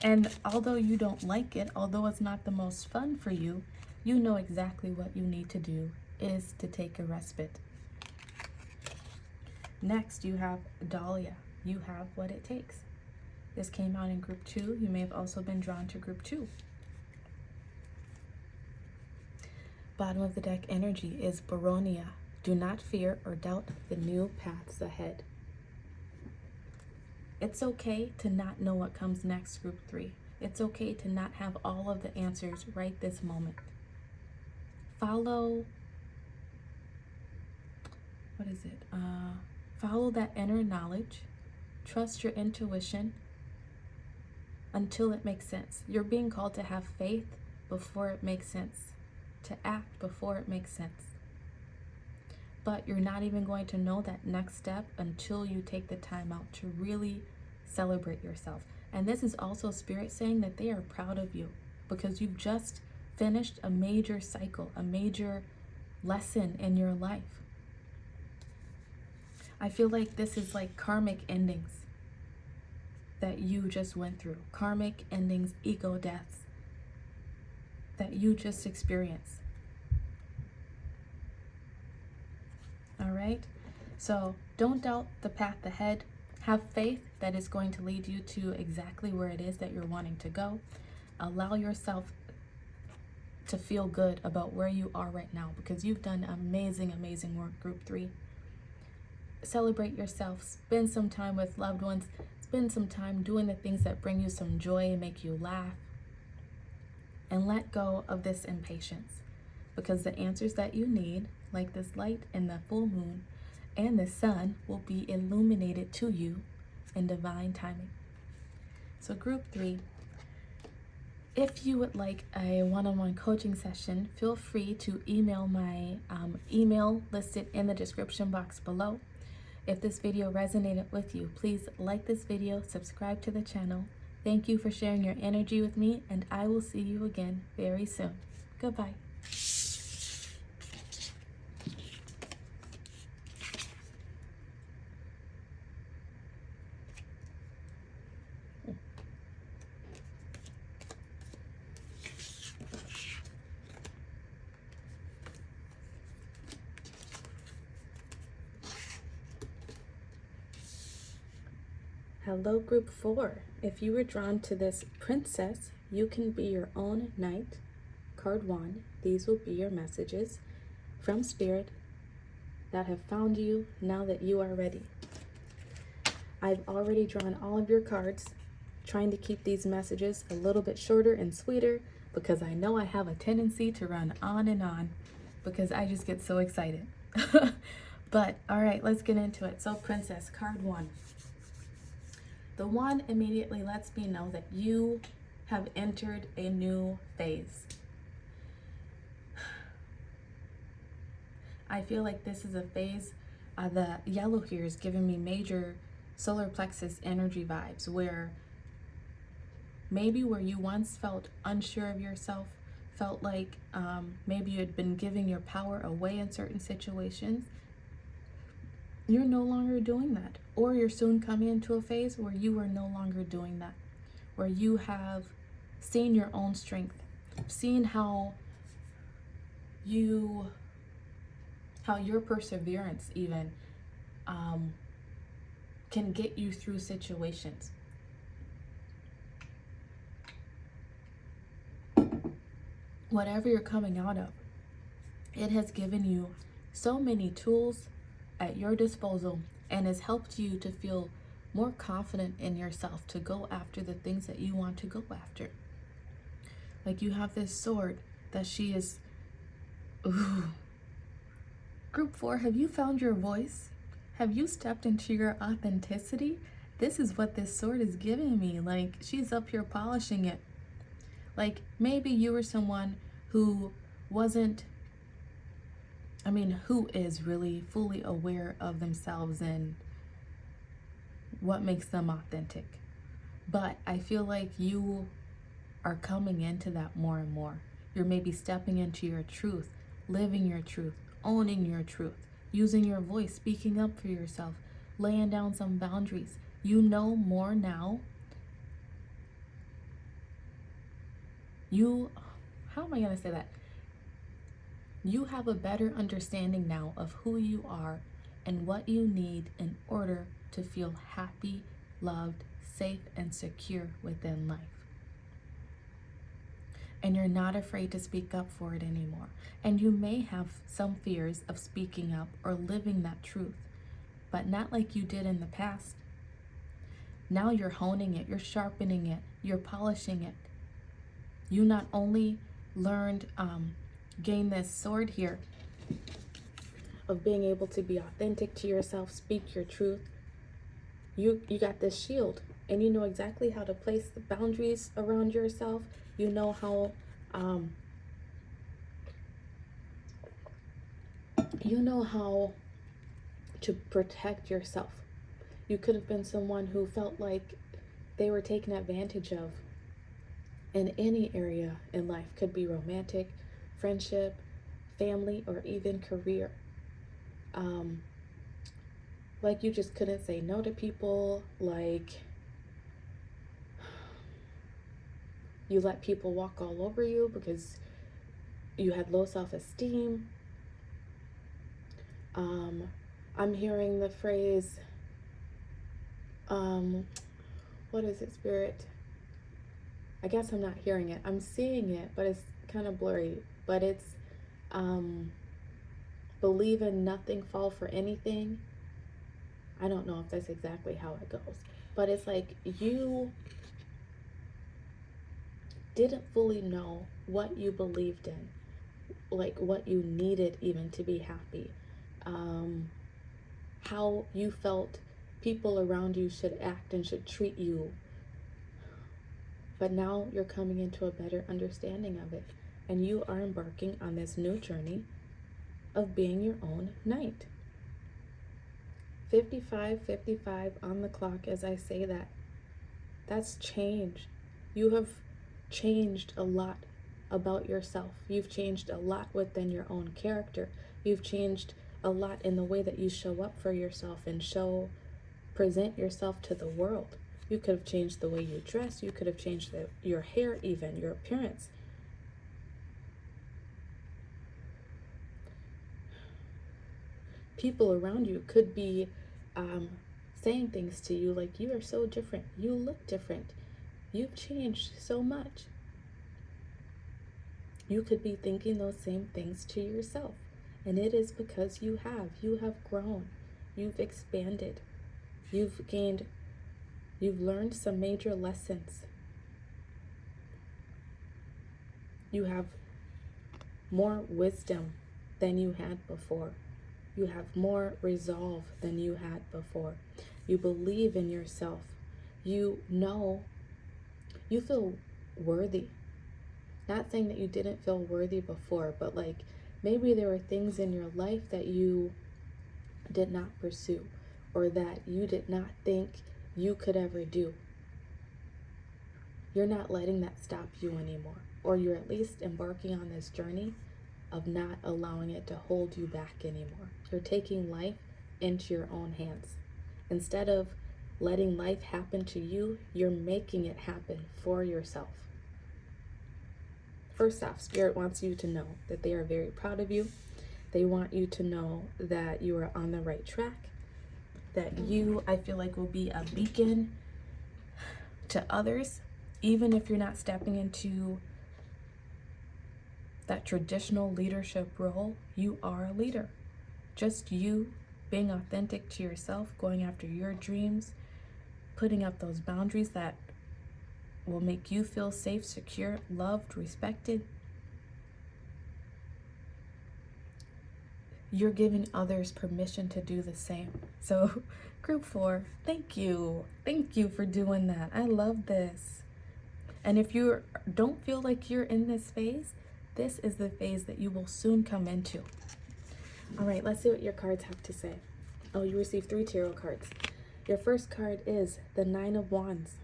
And although you don't like it, although it's not the most fun for you, you know exactly what you need to do is to take a respite. Next, you have Dahlia. You have what it takes. This came out in group 2. You may have also been drawn to group 2. Bottom of the deck energy is Baronia. Do not fear or doubt the new paths ahead. It's okay to not know what comes next, group 3. It's okay to not have all of the answers right this moment. Follow that inner knowledge. Trust your intuition until it makes sense. You're being called to have faith before it makes sense, to act before it makes sense. But you're not even going to know that next step until you take the time out to really celebrate yourself. And this is also Spirit saying that they are proud of you because you've just finished a major cycle, a major lesson in your life. I feel like this is like karmic endings that you just went through. Karmic endings, ego deaths that you just experienced. All right? So don't doubt the path ahead. Have faith that it's going to lead you to exactly where it is that you're wanting to go. Allow yourself to feel good about where you are right now, because you've done amazing, amazing work, Group 3. Celebrate yourself. Spend some time with loved ones. Spend some time doing the things that bring you some joy and make you laugh. And let go of this impatience, because the answers that you need, like this light and the full moon and the sun, will be illuminated to you in divine timing. So Group 3, if you would like a one-on-one coaching session, feel free to email my email listed in the description box below. If this video resonated with you, please like this video, subscribe to the channel. Thank you for sharing your energy with me, and I will see you again very soon. Goodbye. Hello, Group 4. If you were drawn to this princess, you can be your own knight. Card 1. These will be your messages from Spirit that have found you now that you are ready. I've already drawn all of your cards, trying to keep these messages a little bit shorter and sweeter, because I know I have a tendency to run on and on because I just get so excited. But all right, let's get into it. So Princess, card 1. The 1 immediately lets me know that you have entered a new phase. I feel like this is a phase, the yellow here is giving me major solar plexus energy vibes, where maybe where you once felt unsure of yourself, felt like maybe you had been giving your power away in certain situations, you're no longer doing that. Or you're soon coming into a phase where you are no longer doing that, where you have seen your own strength, seen how your perseverance even can get you through situations. Whatever you're coming out of, it has given you so many tools at your disposal and has helped you to feel more confident in yourself to go after the things that you want to go after. Like you have this sword that she is, ooh. Group 4, have you found your voice? Have you stepped into your authenticity? This is what this sword is giving me. Like she's up here polishing it. Like maybe you were someone who wasn't, who is really fully aware of themselves and what makes them authentic. But I feel like you are coming into that more and more. You're maybe stepping into your truth, living your truth, owning your truth, using your voice, speaking up for yourself, laying down some boundaries. You know more now. How am I going to say that? You have a better understanding now of who you are and what you need in order to feel happy, loved, safe, and secure within life. And you're not afraid to speak up for it anymore. And you may have some fears of speaking up or living that truth, but not like you did in the past. Now you're honing it, you're sharpening it, you're polishing it. You not only learned, gain this sword here of being able to be authentic to yourself, speak your truth. You got this shield, and you know exactly how to place the boundaries around yourself. You know how to protect yourself. You could have been someone who felt like they were taken advantage of, in any area in life. Could be romantic, friendship, family, or even career. Like you just couldn't say no to people, like you let people walk all over you because you had low self-esteem. I'm hearing the phrase, what is it, Spirit? I guess I'm not hearing it. I'm seeing it, but it's kind of blurry. But it's believe in nothing, fall for anything. I don't know if that's exactly how it goes. But it's like you didn't fully know what you believed in, like what you needed even to be happy. How you felt people around you should act and should treat you. But now you're coming into a better understanding of it, and you are embarking on this new journey of being your own knight. 55 on the clock as I say that. That's change. You have changed a lot about yourself. You've changed a lot within your own character. You've changed a lot in the way that you show up for yourself and present yourself to the world. You could have changed the way you dress. You could have changed your hair, even your appearance. People around you could be saying things to you like, you are so different. You look different. You've changed so much. You could be thinking those same things to yourself. And it is because you have grown. You've expanded. You've learned some major lessons. You have more wisdom than you had before. You have more resolve than you had before. You believe in yourself. You know, you feel worthy. Not saying that you didn't feel worthy before, but like maybe there were things in your life that you did not pursue or that you did not think you could ever do. You're not letting that stop you anymore, or you're at least embarking on this journey of not allowing it to hold you back anymore. You're taking life into your own hands. Instead of letting life happen to you, you're making it happen for yourself. First off, Spirit wants you to know that they are very proud of you. They want you to know that you are on the right track, that you, I feel like, will be a beacon to others, even if you're not stepping into that traditional leadership role. You are a leader. Just you being authentic to yourself, going after your dreams, putting up those boundaries that will make you feel safe, secure, loved, respected. You're giving others permission to do the same. So group 4, thank you. Thank you for doing that. I love this. And if you don't feel like you're in this phase, this is the phase that you will soon come into. All right, let's see what your cards have to say. Oh, you received 3 tarot cards. Your first card is the 9 of Wands.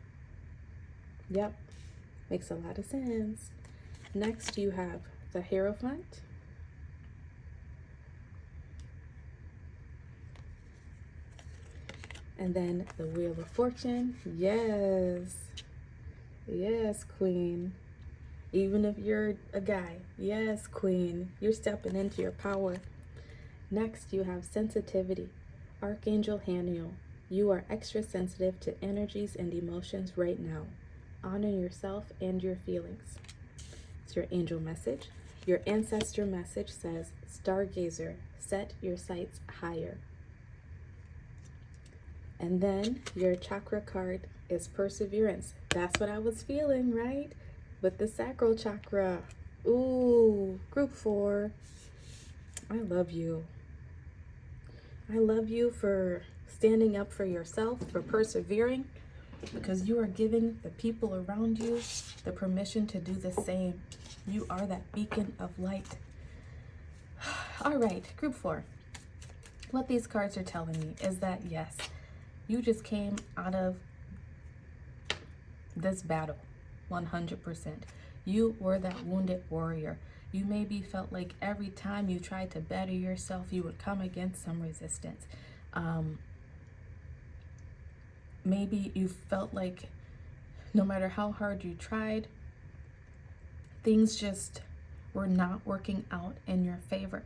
Yep, makes a lot of sense. Next, you have the Hierophant. And then the Wheel of Fortune. Yes. Yes, Queen. Even if you're a guy. Yes, Queen. You're stepping into your power. Next, you have Sensitivity. Archangel Haniel. You are extra sensitive to energies and emotions right now. Honor yourself and your feelings. It's your angel message. Your ancestor message says, Stargazer, set your sights higher. And then your chakra card is Perseverance. That's what I was feeling, right? With the sacral chakra. Ooh, group 4. I love you. I love you for standing up for yourself, for persevering, because you are giving the people around you the permission to do the same. You are that beacon of light. All right, group 4. What these cards are telling me is that, yes, you just came out of this battle. 100%. You were that wounded warrior. You maybe felt like every time you tried to better yourself, you would come against some resistance. Maybe you felt like no matter how hard you tried, things just were not working out in your favor.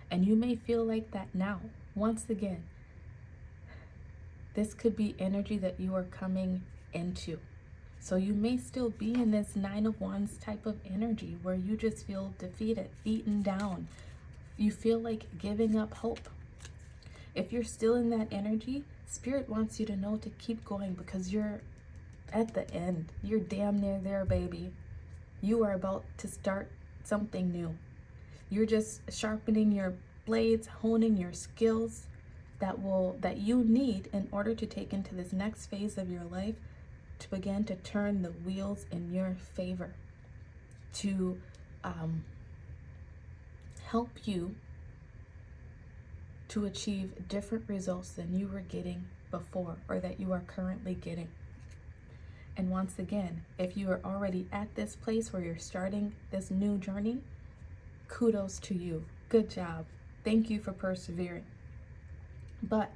And you may feel like that now. Once again, this could be energy that you are coming into. So you may still be in this 9 of Wands type of energy where you just feel defeated, beaten down. You feel like giving up hope. If you're still in that energy, Spirit wants you to know to keep going because you're at the end. You're damn near there, baby. You are about to start something new. You're just sharpening your blades, honing your skills that you need in order to take into this next phase of your life to begin to turn the wheels in your favor, to help you to achieve different results than you were getting before or that you are currently getting. And once again, if you are already at this place where you're starting this new journey, kudos to you. Good job. Thank you for persevering. But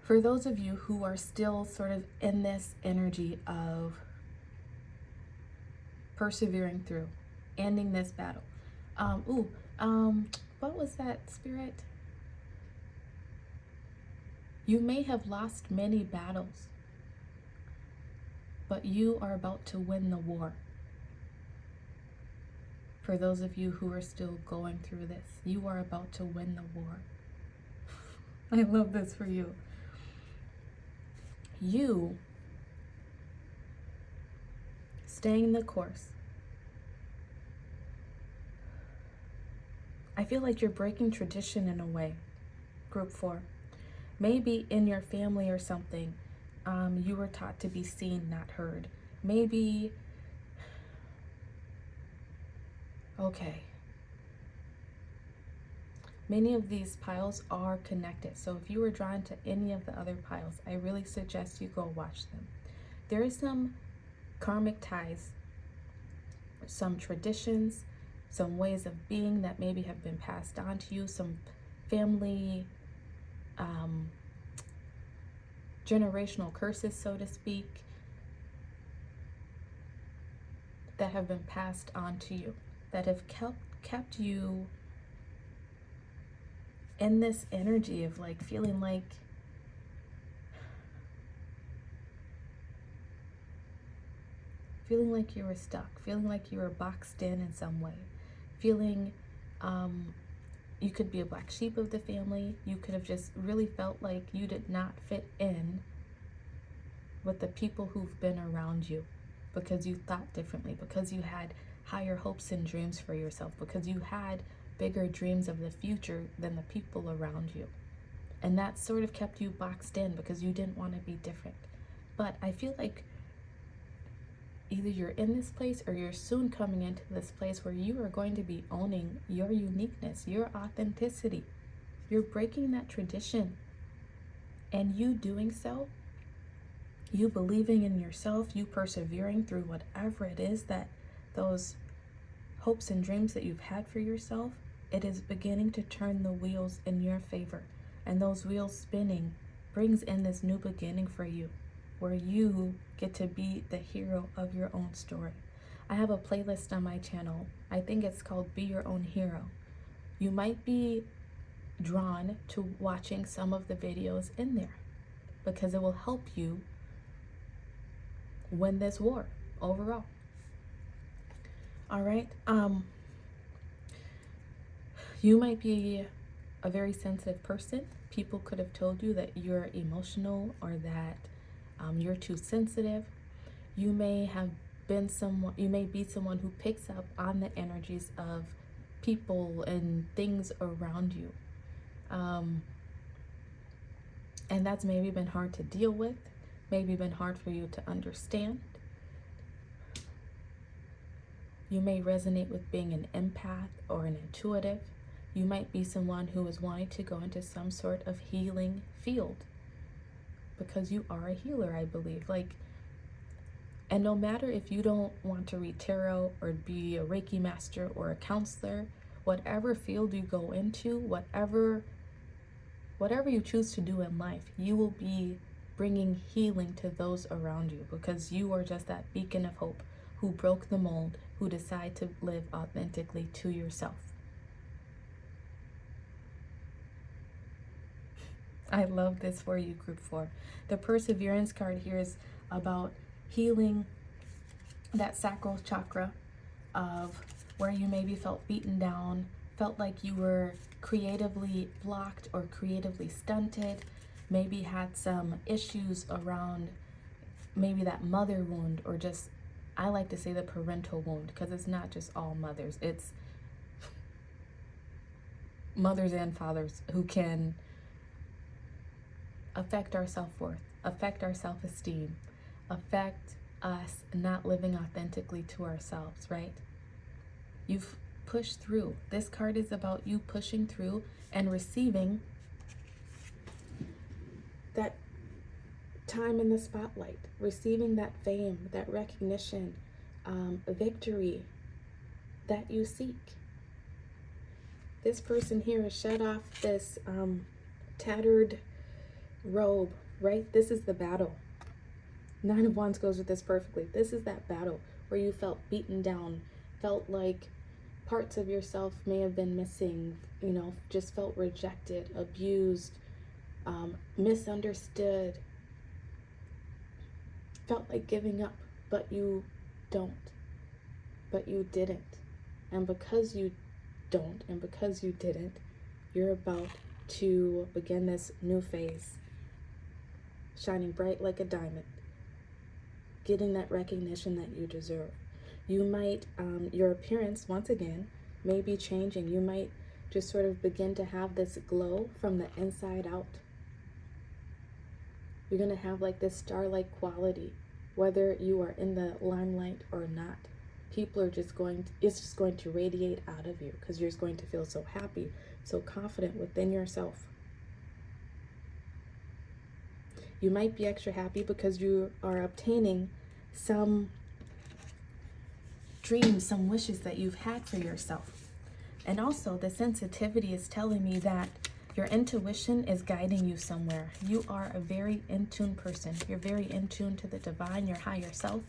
for those of you who are still sort of in this energy of persevering through, ending this battle. What was that, Spirit? You may have lost many battles, but you are about to win the war. For those of you who are still going through this, you are about to win the war. I love this for you. You staying the course. I feel like you're breaking tradition in a way. Group 4. Maybe in your family or something, you were taught to be seen, not heard. Maybe, okay. Many of these piles are connected. So if you were drawn to any of the other piles, I really suggest you go watch them. There is some karmic ties, some traditions, some ways of being that maybe have been passed on to you, some family generational curses, so to speak, that have been passed on to you, that have kept you in this energy of like feeling like you were stuck, feeling like you were boxed in some way, feeling you could be a black sheep of the family. You could have just really felt like you did not fit in with the people who've been around you because you thought differently, because you had higher hopes and dreams for yourself, because you had bigger dreams of the future than the people around you. And that sort of kept you boxed in because you didn't want to be different. But I feel like either you're in this place or you're soon coming into this place where you are going to be owning your uniqueness, your authenticity. You're breaking that tradition. And you doing so, you believing in yourself, you persevering through whatever it is that those hopes and dreams that you've had for yourself, it is beginning to turn the wheels in your favor. And those wheels spinning brings in this new beginning for you, where you get to be the hero of your own story. I have a playlist on my channel. I think it's called Be Your Own Hero. You might be drawn to watching some of the videos in there because it will help you win this war overall. All right. You might be a very sensitive person. People could have told you that you're emotional or that you're too sensitive. You may be someone who picks up on the energies of people and things around you. And that's maybe been hard to deal with, maybe been hard for you to understand. You may resonate with being an empath or an intuitive. You might be someone who is wanting to go into some sort of healing field because you are a healer, I believe. Like, And no matter if you don't want to read tarot or be a Reiki master or a counselor, whatever field you go into, whatever you choose to do in life, you will be bringing healing to those around you, because you are just that beacon of hope who broke the mold, who decide to live authentically to yourself. I love this for you, group 4. The perseverance card here is about healing that sacral chakra of where you maybe felt beaten down, felt like you were creatively blocked or creatively stunted, maybe had some issues around maybe that mother wound, or just, I like to say the parental wound, because it's not just all mothers, it's mothers and fathers who can affect our self-worth, affect our self-esteem, affect us not living authentically to ourselves, right? You've pushed through. This card is about you pushing through and receiving that time in the spotlight, receiving that fame, that recognition, victory that you seek. This person here has shed off this tattered robe, right? This is the battle. 9 of Wands goes with this perfectly. This is that battle where you felt beaten down, felt like parts of yourself may have been missing, just felt rejected, abused, misunderstood, felt like giving up, but you didn't. And because you don't, and because you didn't, you're about to begin this new phase, shining bright like a diamond, getting that recognition that you deserve. You might, your appearance, once again, may be changing. You might just sort of begin to have this glow from the inside out. You're going to have like this star-like quality, whether you are in the limelight or not. People are it's just going to radiate out of you, because you're just going to feel so happy, so confident within yourself. You might be extra happy because you are obtaining some dreams, some wishes that you've had for yourself. And also, the sensitivity is telling me that your intuition is guiding you somewhere. You are a very in tune person. You're very in tune to the divine, your higher self,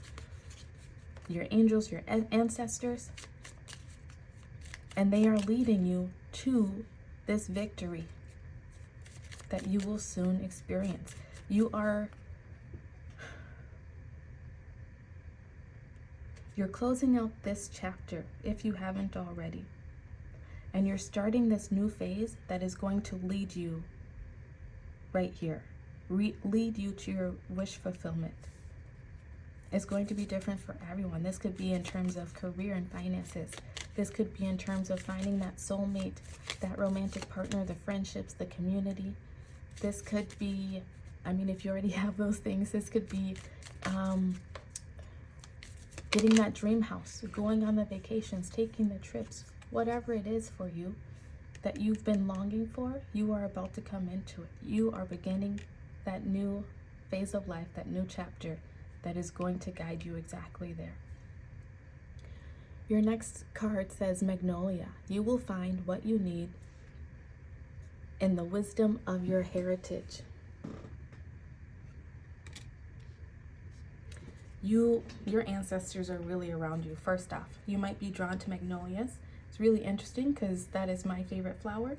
your angels, your ancestors, and they are leading you to this victory that you will soon experience. You're closing out this chapter, if you haven't already, and you're starting this new phase that is going to lead you right here, lead you to your wish fulfillment. It's going to be different for everyone. This could be in terms of career and finances. This could be in terms of finding that soulmate, that romantic partner, the friendships, the community. This could be, if you already have those things, this could be getting that dream house, going on the vacations, taking the trips, whatever it is for you that you've been longing for, you are about to come into it. You are beginning that new phase of life, that new chapter that is going to guide you exactly there. Your next card says Magnolia. You will find what you need in the wisdom of your heritage. Your ancestors are really around you. First off, you might be drawn to magnolias. It's really interesting because that is my favorite flower.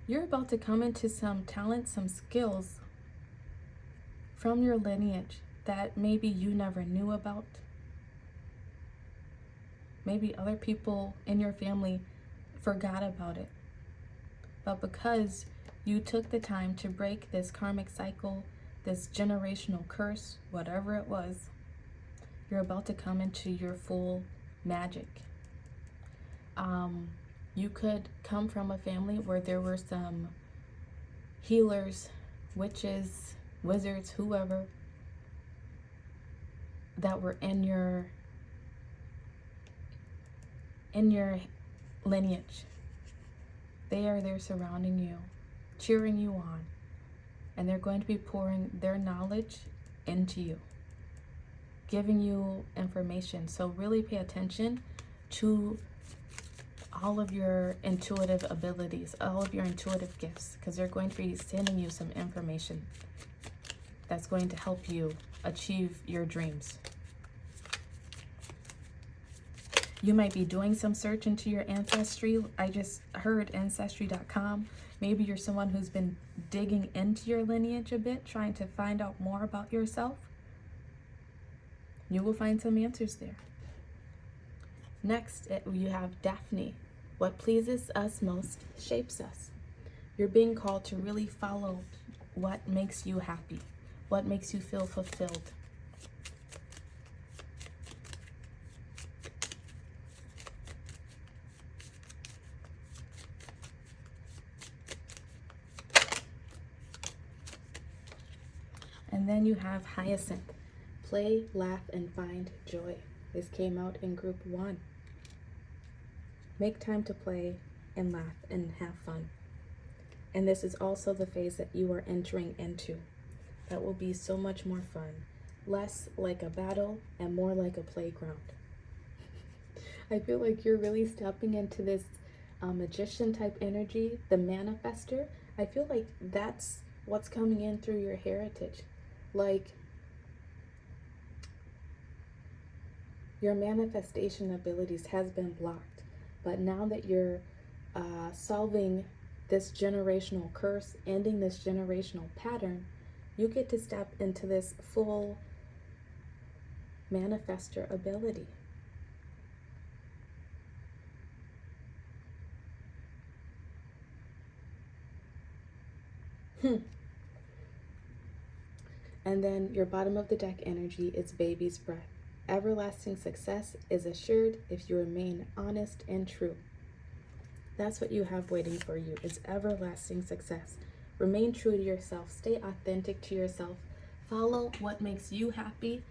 You're about to come into some talent, some skills from your lineage that maybe you never knew about. Maybe other people in your family forgot about it. But because you took the time to break this karmic cycle, this generational curse, whatever it was, you're about to come into your full magic. You could come from a family where there were some healers, witches, wizards, whoever, that were in your lineage. They are there surrounding you, cheering you on, and they're going to be pouring their knowledge into you, giving you information. So really pay attention to all of your intuitive abilities, all of your intuitive gifts, because they're going to be sending you some information that's going to help you achieve your dreams. You might be doing some search into your ancestry. I just heard ancestry.com. Maybe you're someone who's been digging into your lineage a bit, trying to find out more about yourself. You will find some answers there. Next, you have Daphne. What pleases us most shapes us. You're being called to really follow what makes you happy, what makes you feel fulfilled. And then you have Hyacinth. Play, laugh, and find joy. This came out in group 1. Make time to play and laugh and have fun. And this is also the phase that you are entering into. That will be so much more fun. Less like a battle and more like a playground. I feel like you're really stepping into this magician type energy, the manifester. I feel like that's what's coming in through your heritage. Like, your manifestation abilities has been blocked, but now that you're solving this generational curse, ending this generational pattern, you get to step into this full manifester ability. And then your bottom of the deck energy is baby's breath. Everlasting success is assured if you remain honest and true. That's what you have waiting for you, is everlasting success. Remain true to yourself. Stay authentic to yourself. Follow what makes you happy,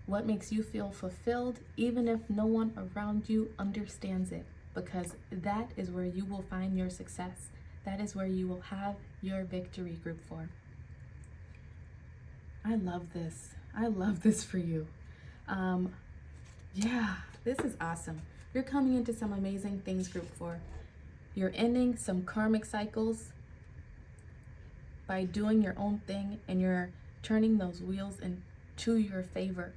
what makes you feel fulfilled, even if no one around you understands it, because that is where you will find your success. That is where you will have your victory, group 4. I love this. I love this for you. Yeah, this is awesome. You're coming into some amazing things, group 4. You're ending some karmic cycles by doing your own thing, and you're turning those wheels into your favor.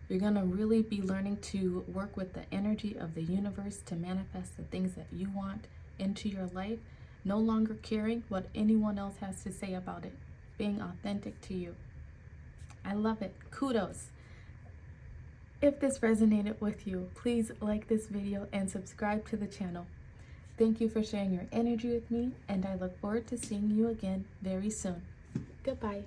You're going to really be learning to work with the energy of the universe to manifest the things that you want into your life, no longer caring what anyone else has to say about it, being authentic to you. I love it. Kudos. If this resonated with you, please like this video and subscribe to the channel. Thank you for sharing your energy with me, and I look forward to seeing you again very soon. Goodbye.